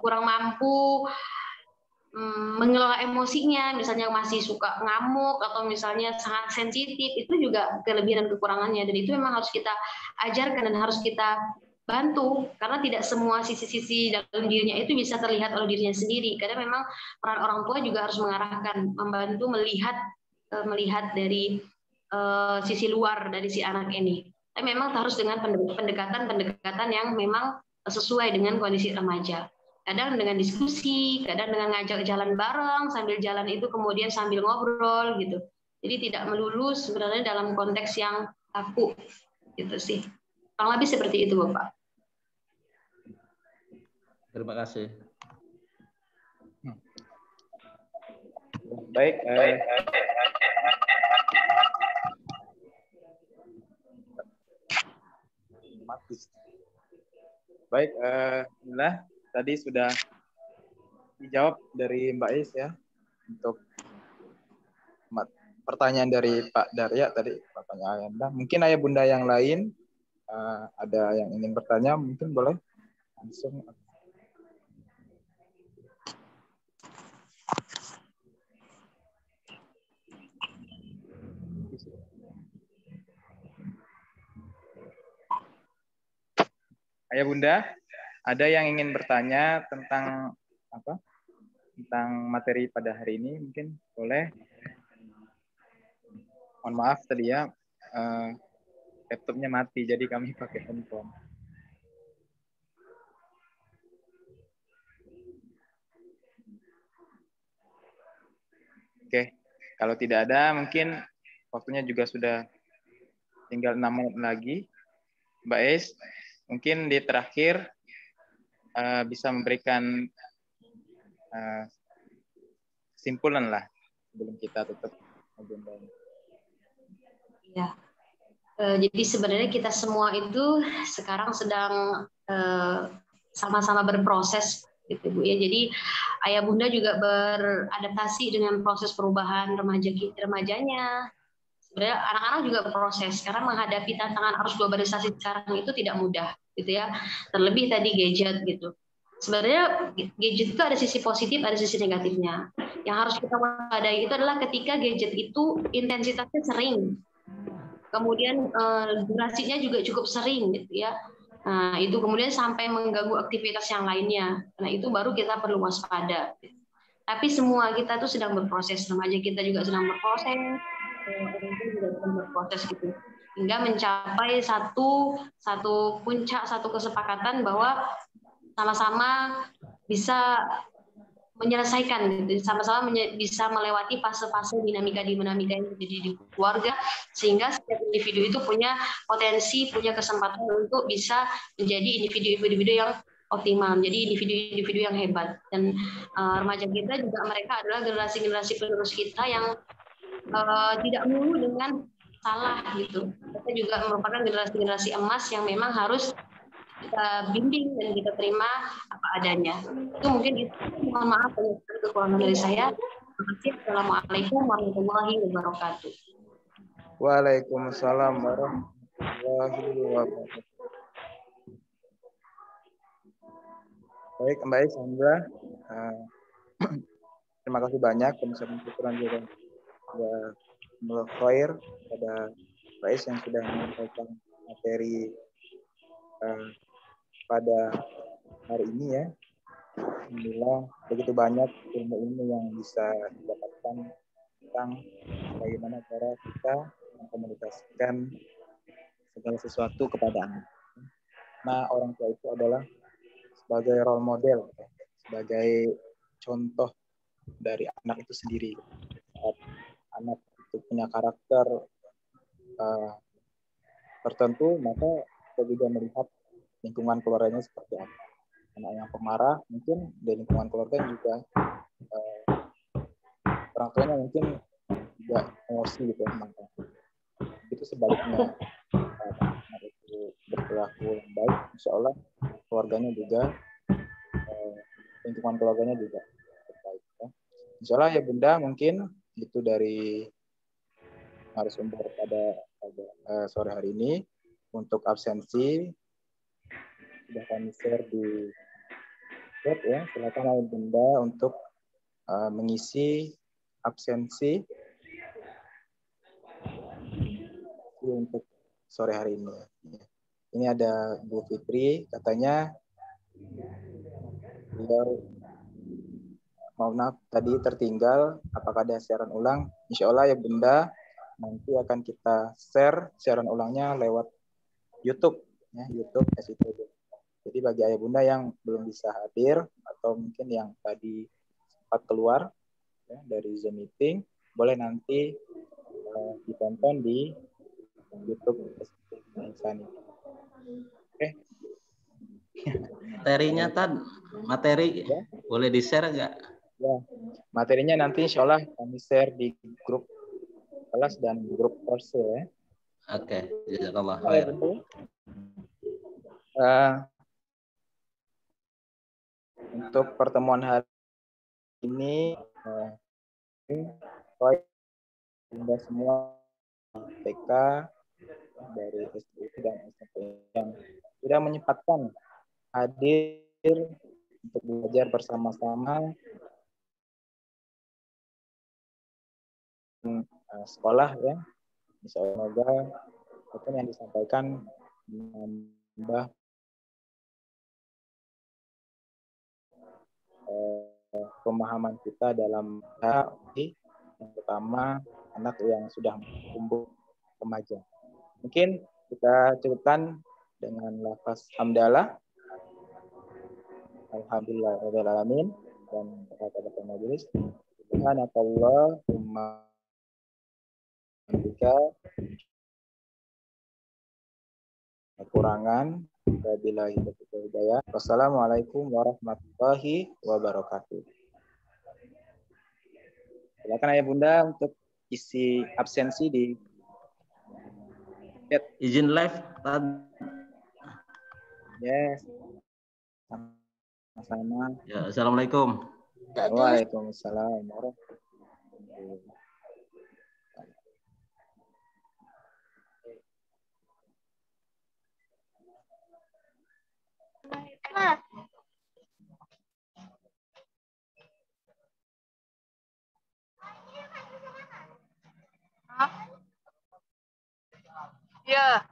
kurang mampu mengelola emosinya, misalnya masih suka ngamuk atau misalnya sangat sensitif, itu juga kelebihan dan kekurangannya, dan itu memang harus kita ajarkan dan harus kita bantu, karena tidak semua sisi-sisi dalam dirinya itu bisa terlihat oleh dirinya sendiri, karena memang peran orang tua juga harus mengarahkan, membantu melihat dari sisi luar dari si anak ini. Tapi memang harus dengan pendekatan yang memang sesuai dengan kondisi remaja. Kadang dengan diskusi, kadang dengan ngajak jalan bareng, sambil jalan itu kemudian sambil ngobrol gitu. Jadi tidak melulu sebenarnya dalam konteks yang kaku gitu sih. Kurang lebih seperti itu, Bapak. Terima kasih. Baik. Baik, alhamdulillah tadi sudah dijawab dari Mbak Is ya untuk pertanyaan dari Pak Darya tadi, pertanyaan Anda. Mungkin ayah bunda yang lain ada yang ingin bertanya, mungkin boleh langsung. Ayah bunda, ada yang ingin bertanya tentang apa? Tentang materi pada hari ini, mungkin boleh. Mohon maaf tadi ya, laptopnya mati, jadi kami pakai handphone. Oke, kalau tidak ada, mungkin waktunya juga sudah tinggal 6 menit lagi. Mbak Es, mungkin di terakhir bisa memberikan kesimpulan lah sebelum kita tutup agenda ini. Ya, jadi sebenarnya kita semua itu sekarang sedang sama-sama berproses, gitu Bu ya. Jadi ayah bunda juga beradaptasi dengan proses perubahan remajanya. Sebenarnya anak-anak juga berproses karena menghadapi tantangan arus globalisasi sekarang itu tidak mudah, gitu ya. Terlebih tadi gadget gitu. Sebenarnya gadget itu ada sisi positif, ada sisi negatifnya. Yang harus kita waspadai itu adalah ketika gadget itu intensitasnya sering, kemudian durasinya juga cukup sering gitu ya. Nah, itu kemudian sampai mengganggu aktivitas yang lainnya. Nah, itu baru kita perlu waspada. Tapi semua kita tuh sedang berproses, remaja kita juga sedang berproses, orang tua juga sedang berproses gitu. Hingga mencapai satu puncak, satu kesepakatan bahwa sama-sama bisa menyelesaikan gitu, sama-sama bisa melewati fase-fase dinamika yang terjadi di keluarga, sehingga setiap individu itu punya potensi, punya kesempatan untuk bisa menjadi individu-individu yang optimal, menjadi individu-individu yang hebat. Dan remaja kita juga mereka adalah generasi-generasi penerus kita yang tidak melulu dengan salah gitu. Mereka juga merupakan generasi-generasi emas yang memang harus kita bimbing dan kita terima apa adanya. Itu mungkin itu. Mohon maaf banyak kekurangan dari saya. Terima kasih. Assalamualaikum warahmatullahi wabarakatuh. Waalaikumsalam warahmatullahi wabarakatuh. Baik, Mbak Sandra. Terima kasih banyak pengucapan juga Khair pada Mbak yang sudah menyampaikan materi pada hari ini ya. Alhamdulillah begitu banyak ilmu-ilmu yang bisa didapatkan tentang bagaimana cara kita mengkomunikasikan segala sesuatu kepada anak. Nah, orang tua itu adalah sebagai role model, sebagai contoh dari anak itu sendiri. Saat anak itu punya karakter tertentu, maka kita juga melihat lingkungan keluarganya seperti apa. Anak yang pemarah mungkin di lingkungan keluarga juga orang tuanya mungkin juga emosi gitu, maka itu sebaliknya anak itu berperilaku yang baik, insya Allah keluarganya juga lingkungan keluarganya juga baik ya. Insya Allah ya Bunda, mungkin itu dari narasumber pada sore hari ini. Untuk absensi sudah kami share di chat ya, silakan ya Bunda untuk mengisi absensi untuk sore hari ini. Ini ada Bu Fitri, katanya beliau maaf tadi tertinggal, apakah ada siaran ulang? Insya Allah ya Bunda, nanti akan kita share siaran ulangnya lewat YouTube ya, YouTube SITB. Jadi bagi ayah bunda yang belum bisa hadir atau mungkin yang tadi sempat keluar ya, dari Zoom meeting, boleh nanti ditonton di YouTube SITB. Oke. Materinya materi ya? Boleh di-share nggak? Ya, materinya nanti insya Allah kami share di grup kelas dan grup course ya. Oke, jazakallah khair. Untuk pertemuan hari ini, Bunda semua TK dari SD dan SMP yang sudah menyempatkan hadir untuk belajar bersama-sama sekolah ya. Semoga apa yang disampaikan menambah pemahaman kita dalam yang pertama anak yang sudah tumbuh remaja. Mungkin kita cukupkan dengan lafaz hamdalah, alhamdulillahirabbil alamin, dan kata-kata majelis. Subhanakallahumma bika kekurangan wabillahi taufiq wal hidayah. Wassalamualaikum warahmatullahi wabarakatuh. Silakan ayah bunda untuk isi absensi di chat. Izin live Yes. Sama-sama. Ya, assalamualaikum. Waalaikumsalam warahmatullahi wabarakatuh. Ya.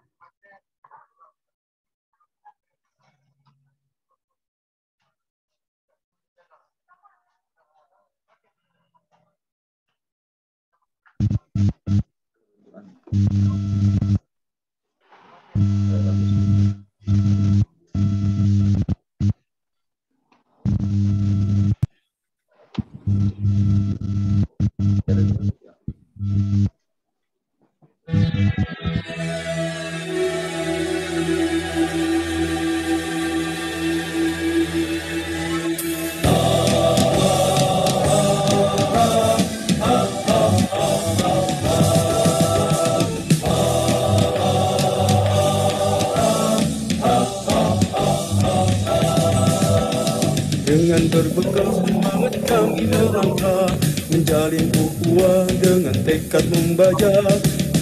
Dengan berbekal semangat kami melangkah, menjalin ukhuwah dengan tekad membaca,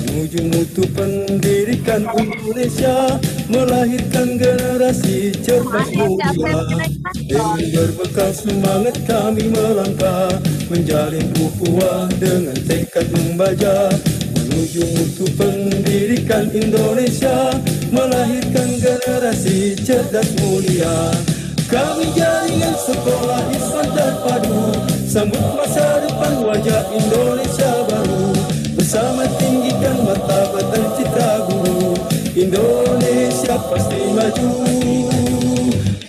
menuju mutu pendidikan Indonesia, melahirkan generasi cerdas mulia. Dengan berbekal semangat kami melangkah, menjalin ukhuwah dengan tekad membaca, menuju mutu pendidikan Indonesia, melahirkan generasi cerdas mulia. Kami jaringan sekolah Islam terpadu, sambut masa depan wajah Indonesia baru, bersama tinggikan martabat dan citra guru, Indonesia pasti maju.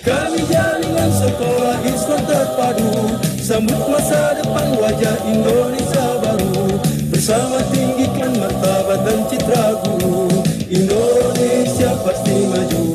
Kami jaringan sekolah Islam terpadu, sambut masa depan wajah Indonesia baru, bersama tinggikan martabat dan citra guru, Indonesia pasti maju.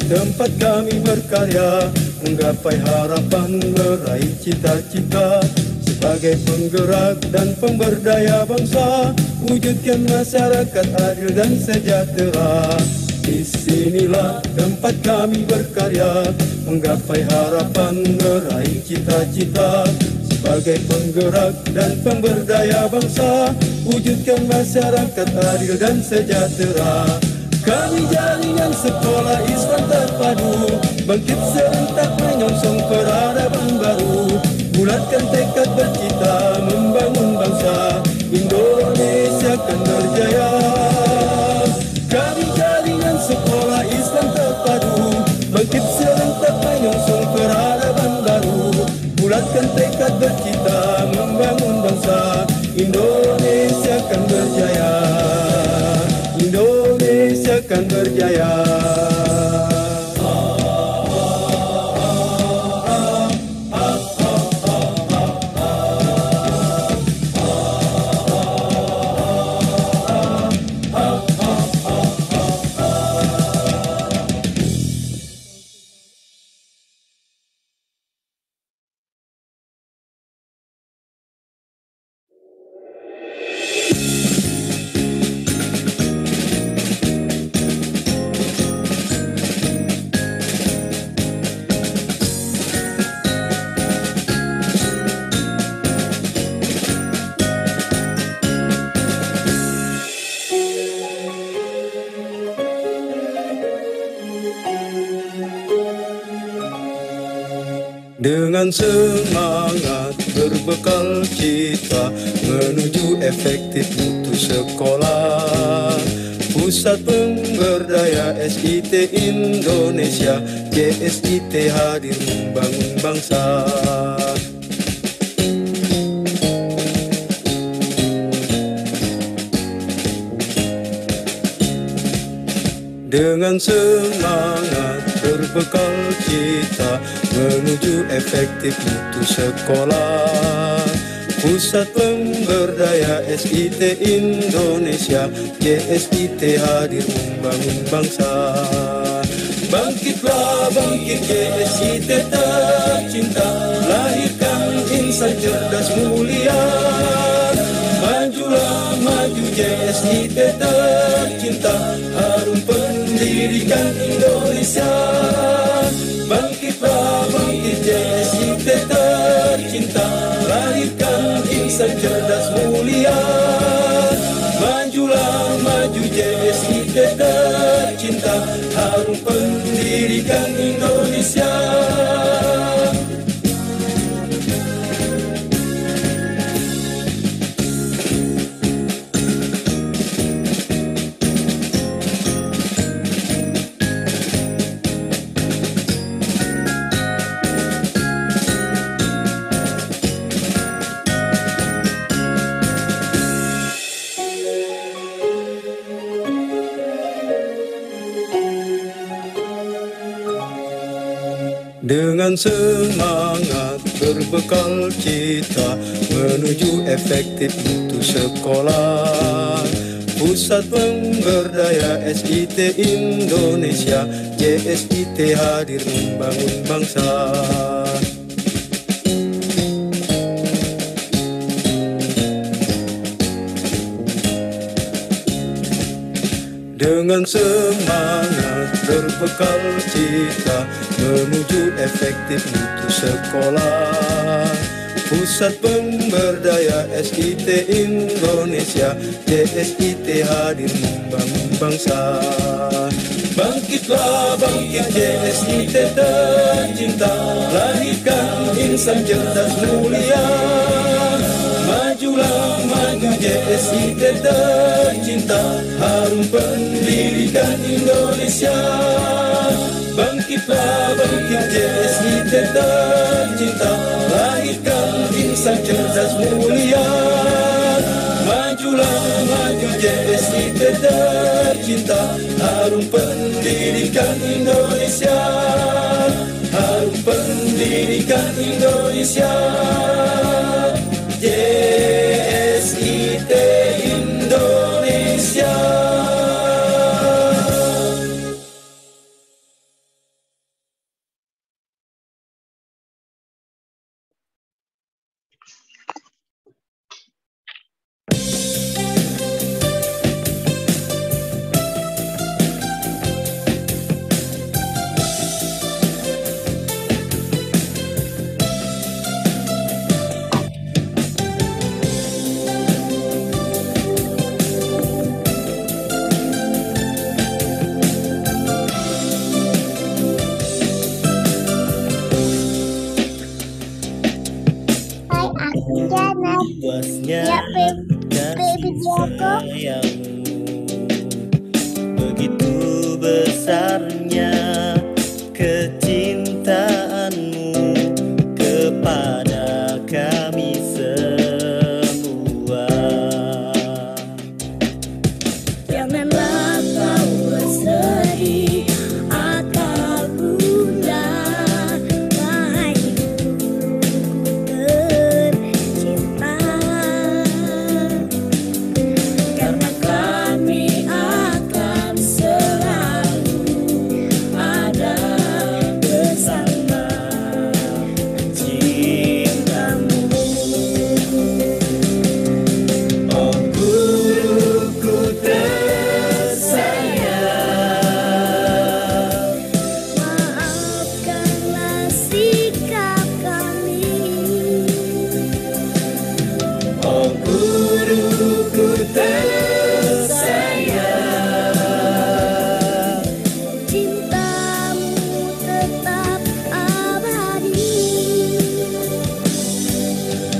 Tempat kami berkarya, menggapai harapan, meraih cita-cita, sebagai penggerak dan pemberdaya bangsa, wujudkan masyarakat adil dan sejahtera. Di sinilah tempat kami berkarya, menggapai harapan, meraih cita-cita, sebagai penggerak dan pemberdaya bangsa, wujudkan masyarakat adil dan sejahtera. Kami jaringan sekolah Islam terpadu, bangkit serentak menyongsong peradaban baru, bulatkan tekad bercita membangun bangsa, Indonesia akan berjaya. Kami jaringan sekolah Islam terpadu, bangkit serentak menyongsong peradaban baru, bulatkan tekad bercita membangun bangsa, Indonesia akan berjaya. Indonesia akan berjaya. Dengan semangat berbekal cita menuju efektif mutu sekolah, Pusat Pemberdaya SIT Indonesia JSIT hadir membangun bangsa. Dengan semangat berbekal cita menuju efektif mutu sekolah, Pusat Pemberdaya SIT Indonesia JSIT hadir membangun bangsa. Bangkitlah bangkit JSIT tercinta, lahirkan insan cerdas mulia. JSIT tercinta, harum pendidikan Indonesia. Bangkitlah bangkit JSIT tercinta, lahirkan insan cerdas mulia. Majulah maju JSIT tercinta, harum pendidikan Indonesia. Dengan semangat berbekal cita menuju efektif mutu sekolah, Pusat Pemberdaya SIT Indonesia, JSIT hadir membangun bangsa. Dengan semangat berbekal cita menuju efektif mutu sekolah, Pusat Pemberdaya SIT Indonesia, JSIT hadir membangun bangsa. Bangkitlah bangkit JSIT tercinta, lahirkan insan cerdas mulia. Majulah maju JSIT tercinta, harum pendidikan Indonesia. Bangkitlah bangkit JSIT tercinta, lahirkan insan cerdas mulia. Majulah maju JSIT tercinta, harum pendidikan Indonesia. Harum pendidikan Indonesia. JSIT Indonesia. Begitu besarnya kecintaanmu kepada kami semua. Janganlah kau bersedih atau gundah, wahai tercinta, karena kami akan selalu ada bersama cintamu. Oh guruku tersayang, maafkanlah sikap kami. oh guruku tersayang, Cintamu tetap abadi.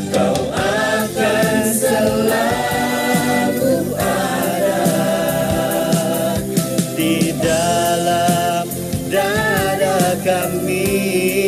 kau akan selalu ada di dalam dada kami.